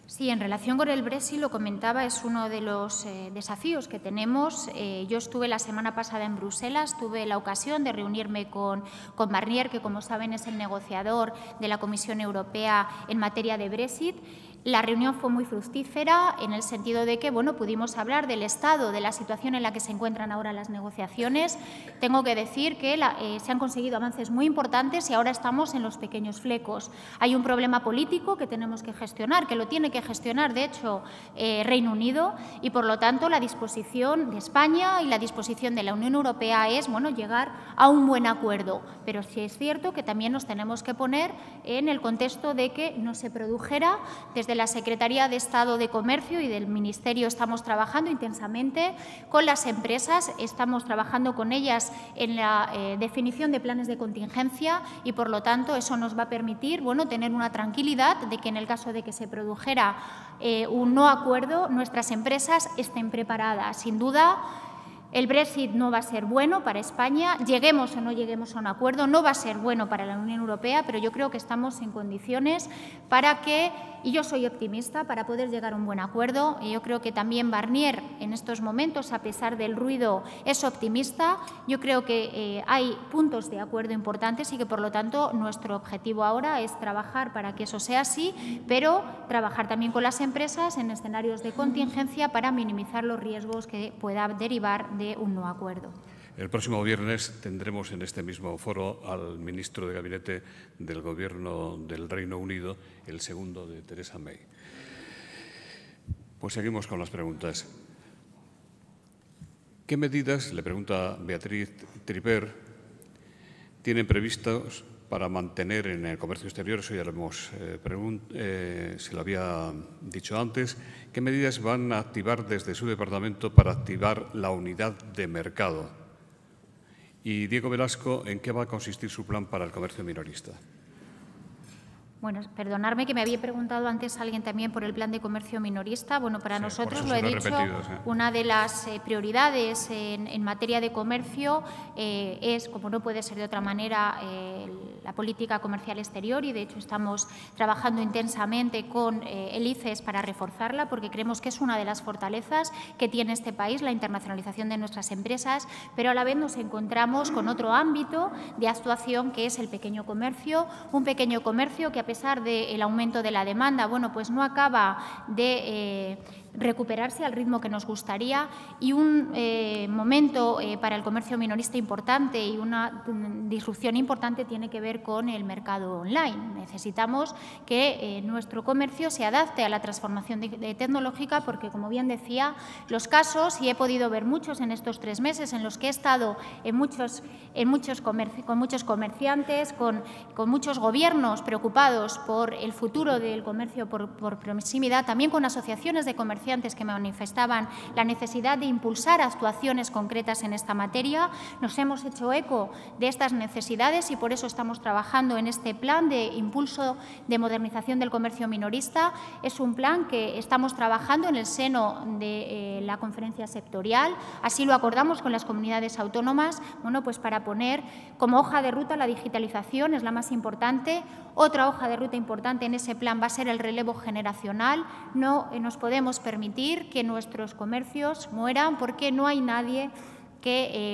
Sí, en relación con el Brexit, lo comentaba, es uno de los desafíos que tenemos. Yo estuve la semana pasada en Bruselas, tuve la ocasión de reunirme con Barnier, que, como saben, es el negociador de la Comisión Europea en materia de Brexit. La reunión fue muy fructífera en el sentido de que, bueno, pudimos hablar del estado, de la situación en la que se encuentran ahora las negociaciones. Tengo que decir que se han conseguido avances muy importantes y ahora estamos en los pequeños flecos. Hay un problema político que tenemos que gestionar, que lo tiene que gestionar, de hecho, Reino Unido, y, por lo tanto, la disposición de España y la disposición de la Unión Europea es, bueno, llegar a un buen acuerdo. Pero sí es cierto que también nos tenemos que poner en el contexto de que no se produjera. Desde la Secretaría de Estado de Comercio y del Ministerio estamos trabajando intensamente con las empresas, estamos trabajando con ellas en la definición de planes de contingencia, y, por lo tanto, eso nos va a permitir, bueno, tener una tranquilidad de que en el caso de que se produjera un no acuerdo, nuestras empresas estén preparadas. Sin duda, El Brexit no va a ser bueno para España, lleguemos o no lleguemos a un acuerdo, no va a ser bueno para la Unión Europea, pero yo creo que estamos en condiciones para que, y yo soy optimista, para poder llegar a un buen acuerdo. Y yo creo que también Barnier en estos momentos, a pesar del ruido, es optimista. Yo creo que hay puntos de acuerdo importantes y que, por lo tanto, nuestro objetivo ahora es trabajar para que eso sea así, pero trabajar también con las empresas en escenarios de contingencia para minimizar los riesgos que pueda derivar de un no acuerdo. El próximo viernes tendremos en este mismo foro al ministro de Gabinete del Gobierno del Reino Unido, el segundo de Theresa May. Pues seguimos con las preguntas. ¿Qué medidas, le pregunta Beatriz Triper, tienen previstos para mantener en el comercio exterior? Eso ya lo se lo había dicho antes. ¿Qué medidas van a activar desde su departamento para activar la unidad de mercado? Y Diego Velasco, ¿en qué va a consistir su plan para el comercio minorista? Bueno, perdonadme que me había preguntado antes alguien también por el plan de comercio minorista. Bueno, para nosotros, lo he dicho, una de las prioridades en materia de comercio es, como no puede ser de otra manera, la política comercial exterior, y de hecho estamos trabajando intensamente con el ICES para reforzarla, porque creemos que es una de las fortalezas que tiene este país, la internacionalización de nuestras empresas, pero a la vez nos encontramos con otro ámbito de actuación que es el pequeño comercio, un pequeño comercio que, a pesar del aumento de la demanda, bueno, pues no acaba de recuperarse al ritmo que nos gustaría, y un momento para el comercio minorista importante y una disrupción importante tiene que ver con el mercado online. Necesitamos que nuestro comercio se adapte a la transformación tecnológica, porque, como bien decía, los casos, y he podido ver muchos en estos 3 meses en los que he estado con muchos comerciantes, con muchos gobiernos preocupados por el futuro del comercio por proximidad, también con asociaciones de comerciantes que me manifestaban la necesidad de impulsar actuaciones concretas en esta materia. Nos hemos hecho eco de estas necesidades y por eso estamos trabajando en este plan de impulso de modernización del comercio minorista. Es un plan que estamos trabajando en el seno de la conferencia sectorial. Así lo acordamos con las comunidades autónomas, bueno, pues para poner como hoja de ruta la digitalización, es la más importante. Otra hoja de ruta importante en ese plan va a ser el relevo generacional. No nos podemos permitir que nuestros comercios mueran porque no hay nadie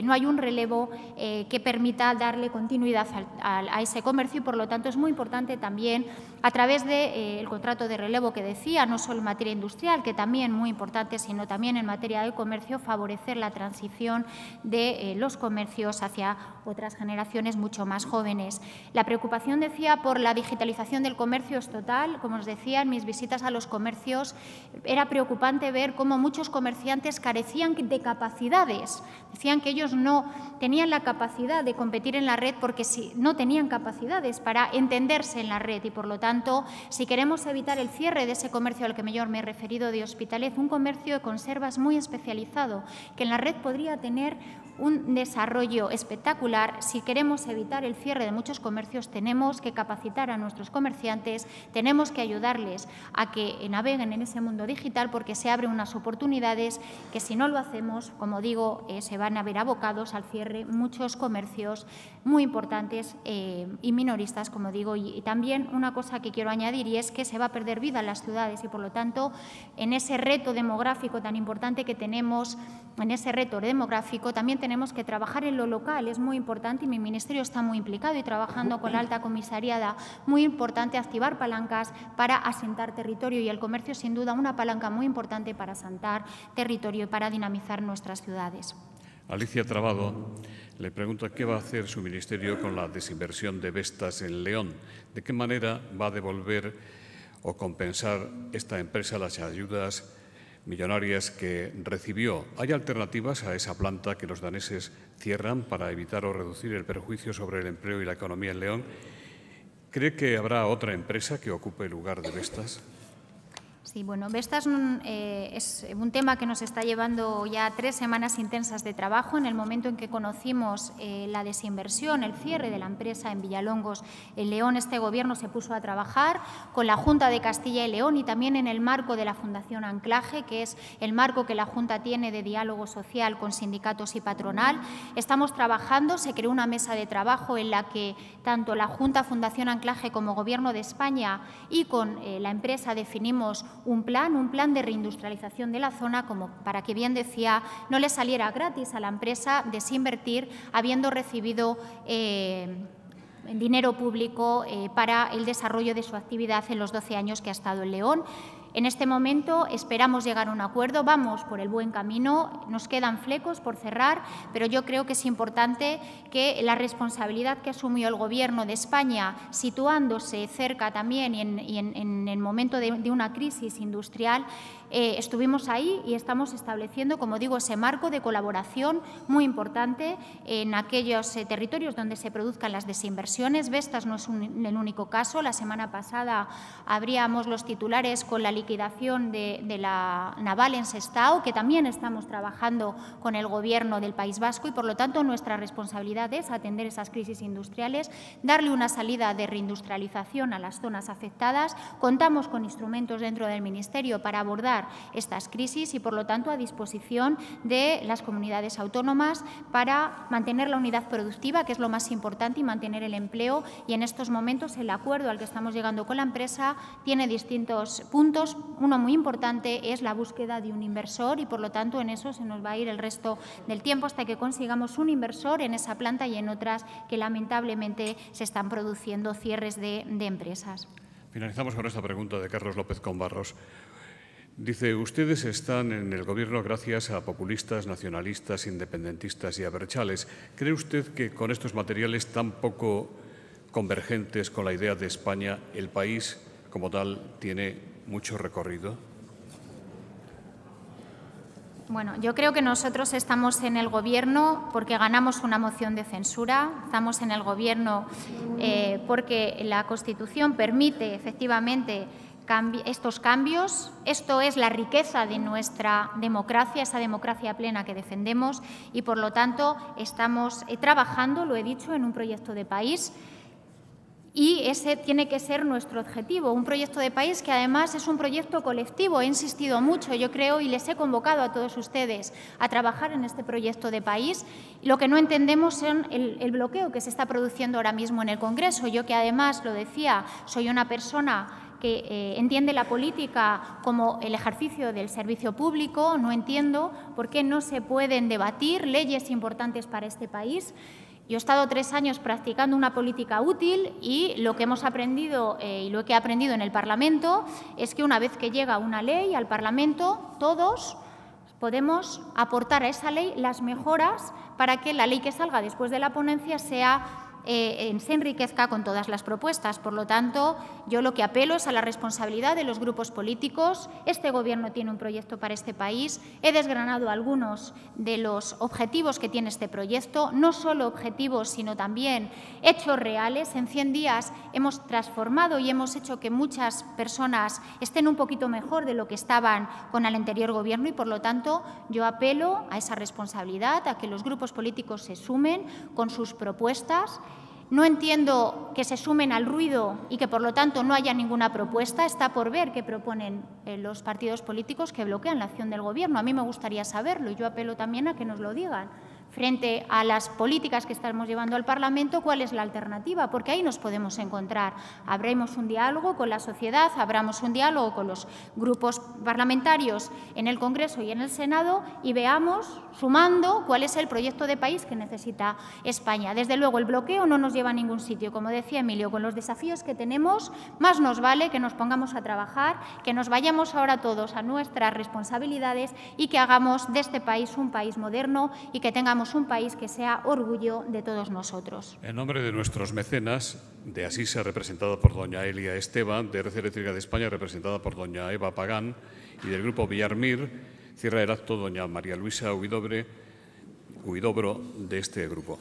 no hay un relevo que permita darle continuidad a ese comercio, y por lo tanto es muy importante también, a través del contrato de relevo que decía, no solo en materia industrial, que también muy importante, sino también en materia de comercio, favorecer la transición de los comercios hacia otras generaciones mucho más jóvenes. La preocupación, decía, por la digitalización del comercio es total. Como os decía, en mis visitas a los comercios era preocupante ver cómo muchos comerciantes carecían de capacidades. Decían que ellos no tenían la capacidad de competir en la red porque no tenían capacidades para entenderse en la red, y, por lo tanto, si queremos evitar el cierre de ese comercio al que yo me he referido de Hospitalet, un comercio de conservas muy especializado, que en la red podría tener un desarrollo espectacular. Si queremos evitar el cierre de muchos comercios, tenemos que capacitar a nuestros comerciantes, tenemos que ayudarles a que naveguen en ese mundo digital, porque se abren unas oportunidades que, si no lo hacemos, como digo, se van a ver abocados al cierre muchos comercios muy importantes y minoristas, como digo. Y también una cosa que quiero añadir, y es que se va a perder vida en las ciudades, y por lo tanto, en ese reto demográfico tan importante que tenemos, también tenemos que trabajar en lo local. Es muy importante, y mi ministerio está muy implicado y trabajando con la alta comisariada, muy importante activar palancas para asentar territorio, y el comercio, sin duda, una palanca muy importante para asentar territorio y para dinamizar nuestras ciudades. Alicia Trabado le pregunta qué va a hacer su ministerio con la desinversión de Vestas en León. ¿De qué manera va a devolver o compensar esta empresa las ayudas millonarias que recibió? ¿Hay alternativas a esa planta que los daneses cierran para evitar o reducir el perjuicio sobre el empleo y la economía en León? ¿Cree que habrá otra empresa que ocupe el lugar de Vestas? Sí, bueno, Vestas es un tema que nos está llevando ya 3 semanas intensas de trabajo. En el momento en que conocimos la desinversión, el cierre de la empresa en Villalongos, en León, este Gobierno se puso a trabajar con la Junta de Castilla y León y también en el marco de la Fundación Anclaje, que es el marco que la Junta tiene de diálogo social con sindicatos y patronal. Estamos trabajando, se creó una mesa de trabajo en la que tanto la Junta, Fundación Anclaje como Gobierno de España y con la empresa definimos un plan de reindustrialización de la zona, como para que, bien decía, no le saliera gratis a la empresa desinvertir, habiendo recibido dinero público para el desarrollo de su actividad en los 12 años que ha estado en León. En este momento esperamos llegar a un acuerdo, vamos por el buen camino, nos quedan flecos por cerrar, pero yo creo que es importante que la responsabilidad que asumió el Gobierno de España, situándose cerca también y en el momento de una crisis industrial, estuvimos ahí y estamos estableciendo, como digo, ese marco de colaboración muy importante en aquellos territorios donde se produzcan las desinversiones. Vestas no es el único caso. La semana pasada abríamos los titulares con la liquidación de la naval en Sestao, que también estamos trabajando con el Gobierno del País Vasco y, por lo tanto, nuestra responsabilidad es atender esas crisis industriales, darle una salida de reindustrialización a las zonas afectadas. Contamos con instrumentos dentro del Ministerio para abordar estas crisis y, por lo tanto, a disposición de las comunidades autónomas para mantener la unidad productiva, que es lo más importante, y mantener el empleo. Y en estos momentos el acuerdo al que estamos llegando con la empresa tiene distintos puntos. Uno muy importante es la búsqueda de un inversor y, por lo tanto, en eso se nos va a ir el resto del tiempo hasta que consigamos un inversor en esa planta y en otras que lamentablemente se están produciendo cierres de empresas. Finalizamos con esta pregunta de Carlos López Combarros. Dice, ustedes están en el Gobierno gracias a populistas, nacionalistas, independentistas y abertzales. ¿Cree usted que con estos materiales tan poco convergentes con la idea de España, el país como tal tiene mucho recorrido? Bueno, yo creo que nosotros estamos en el Gobierno porque ganamos una moción de censura, estamos en el Gobierno porque la Constitución permite efectivamente estos cambios. Esto es la riqueza de nuestra democracia, esa democracia plena que defendemos y, por lo tanto, estamos trabajando, lo he dicho, en un proyecto de país y ese tiene que ser nuestro objetivo, un proyecto de país que además es un proyecto colectivo. He insistido mucho, yo creo, y les he convocado a todos ustedes a trabajar en este proyecto de país. Lo que no entendemos es el bloqueo que se está produciendo ahora mismo en el Congreso. Yo, que además, lo decía, soy una persona que entiende la política como el ejercicio del servicio público, no entiendo por qué no se pueden debatir leyes importantes para este país. Yo he estado 3 años practicando una política útil y lo que hemos aprendido y lo que he aprendido en el Parlamento es que una vez que llega una ley al Parlamento, todos podemos aportar a esa ley las mejoras para que la ley que salga después de la ponencia se enriquezca con todas las propuestas. Por lo tanto, yo lo que apelo es a la responsabilidad de los grupos políticos. Este Gobierno tiene un proyecto para este país. He desgranado algunos de los objetivos que tiene este proyecto, no solo objetivos, sino también hechos reales. En 100 días hemos transformado y hemos hecho que muchas personas estén un poquito mejor de lo que estaban con el anterior Gobierno y, por lo tanto, yo apelo a esa responsabilidad, a que los grupos políticos se sumen con sus propuestas. No entiendo que se sumen al ruido y que, por lo tanto, no haya ninguna propuesta. Está por ver qué proponen los partidos políticos que bloquean la acción del Gobierno. A mí me gustaría saberlo y yo apelo también a que nos lo digan. Frente a las políticas que estamos llevando al Parlamento, ¿cuál es la alternativa? Porque ahí nos podemos encontrar. Abramos un diálogo con la sociedad, abramos un diálogo con los grupos parlamentarios en el Congreso y en el Senado y veamos, sumando, cuál es el proyecto de país que necesita España. Desde luego, el bloqueo no nos lleva a ningún sitio. Como decía Emilio, con los desafíos que tenemos, más nos vale que nos pongamos a trabajar, que nos vayamos ahora todos a nuestras responsabilidades y que hagamos de este país un país moderno y que tengamos un país que sea orgullo de todos nosotros. En nombre de nuestros mecenas, de Asisa, representada por doña Elia Esteban, de Red Eléctrica de España, representada por doña Eva Pagán, y del Grupo Villarmir, cierra el acto doña María Luisa Huidobro, de este grupo.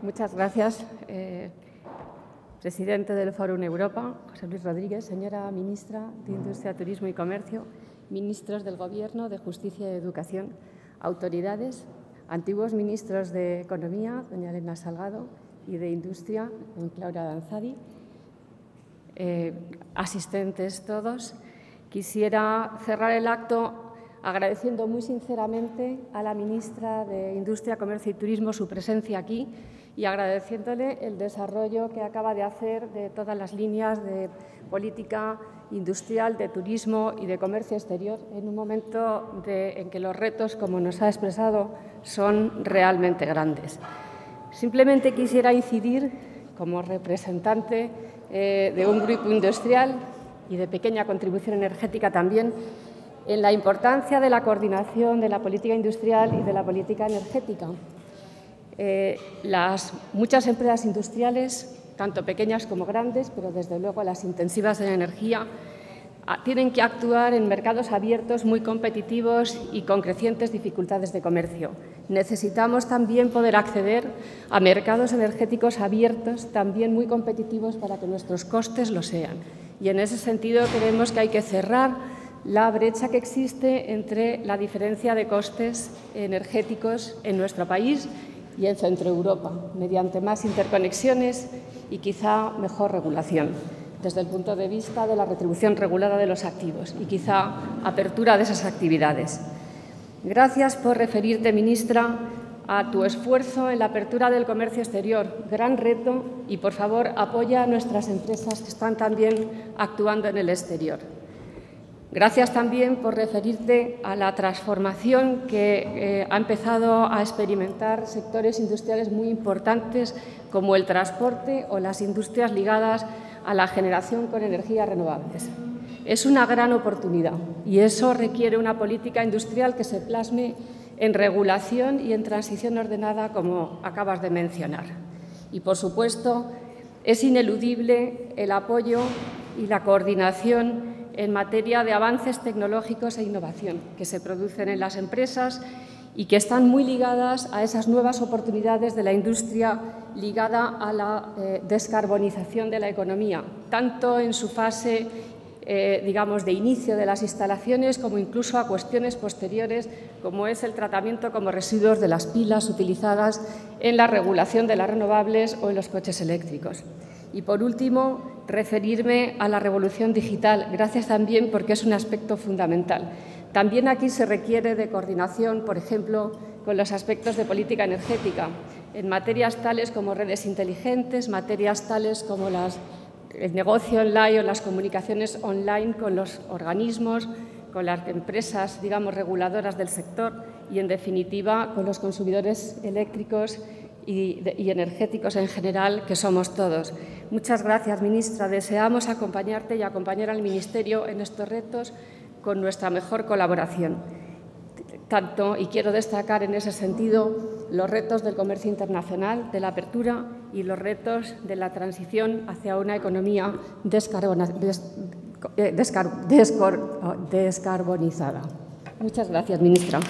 Muchas gracias, presidente del Fórum Europa, José Luis Rodríguez, señora ministra de Industria, Turismo y Comercio, ministros del Gobierno, de Justicia y Educación, autoridades, antiguos ministros de Economía, doña Elena Salgado, y de Industria, don Claudia Danzadi, asistentes todos. Quisiera cerrar el acto agradeciendo muy sinceramente a la ministra de Industria, Comercio y Turismo su presencia aquí y agradeciéndole el desarrollo que acaba de hacer de todas las líneas de política industrial, de turismo y de comercio exterior en un momento en que los retos, como nos ha expresado, son realmente grandes. Simplemente quisiera incidir, como representante de un grupo industrial y de pequeña contribución energética también, en la importancia de la coordinación de la política industrial y de la política energética. Las muchas empresas industriales, tanto pequeñas como grandes, pero desde luego las intensivas en energía, tienen que actuar en mercados abiertos muy competitivos y con crecientes dificultades de comercio. Necesitamos también poder acceder a mercados energéticos abiertos, también muy competitivos, para que nuestros costes lo sean. Y en ese sentido creemos que hay que cerrar la brecha que existe entre la diferencia de costes energéticos en nuestro país y en Centroeuropa, mediante más interconexiones y quizá mejor regulación, desde el punto de vista de la retribución regulada de los activos y quizá apertura de esas actividades. Gracias por referirte, ministra, a tu esfuerzo en la apertura del comercio exterior, gran reto, y por favor apoya a nuestras empresas que están también actuando en el exterior. Gracias también por referirte a la transformación que ha empezado a experimentar sectores industriales muy importantes como el transporte o las industrias ligadas a la generación con energías renovables. Es una gran oportunidad y eso requiere una política industrial que se plasme en regulación y en transición ordenada, como acabas de mencionar. Y, por supuesto, es ineludible el apoyo y la coordinación en materia de avances tecnológicos e innovación que se producen en las empresas y que están muy ligadas a esas nuevas oportunidades de la industria ligada a la descarbonización de la economía, tanto en su fase digamos, de inicio de las instalaciones, como incluso a cuestiones posteriores, como es el tratamiento como residuos de las pilas utilizadas en la regulación de las renovables o en los coches eléctricos. Y, por último, referirme a la revolución digital. Gracias también, porque es un aspecto fundamental. También aquí se requiere de coordinación, por ejemplo, con los aspectos de política energética, en materias tales como redes inteligentes, materias tales como el negocio online o las comunicaciones online con los organismos, con las empresas, digamos, reguladoras del sector y, en definitiva, con los consumidores eléctricos y energéticos en general, que somos todos. Muchas gracias, ministra. Deseamos acompañarte y acompañar al Ministerio en estos retos con nuestra mejor colaboración. Tanto, y quiero destacar en ese sentido, los retos del comercio internacional, de la apertura, y los retos de la transición hacia una economía descarbonizada. Muchas gracias, ministra.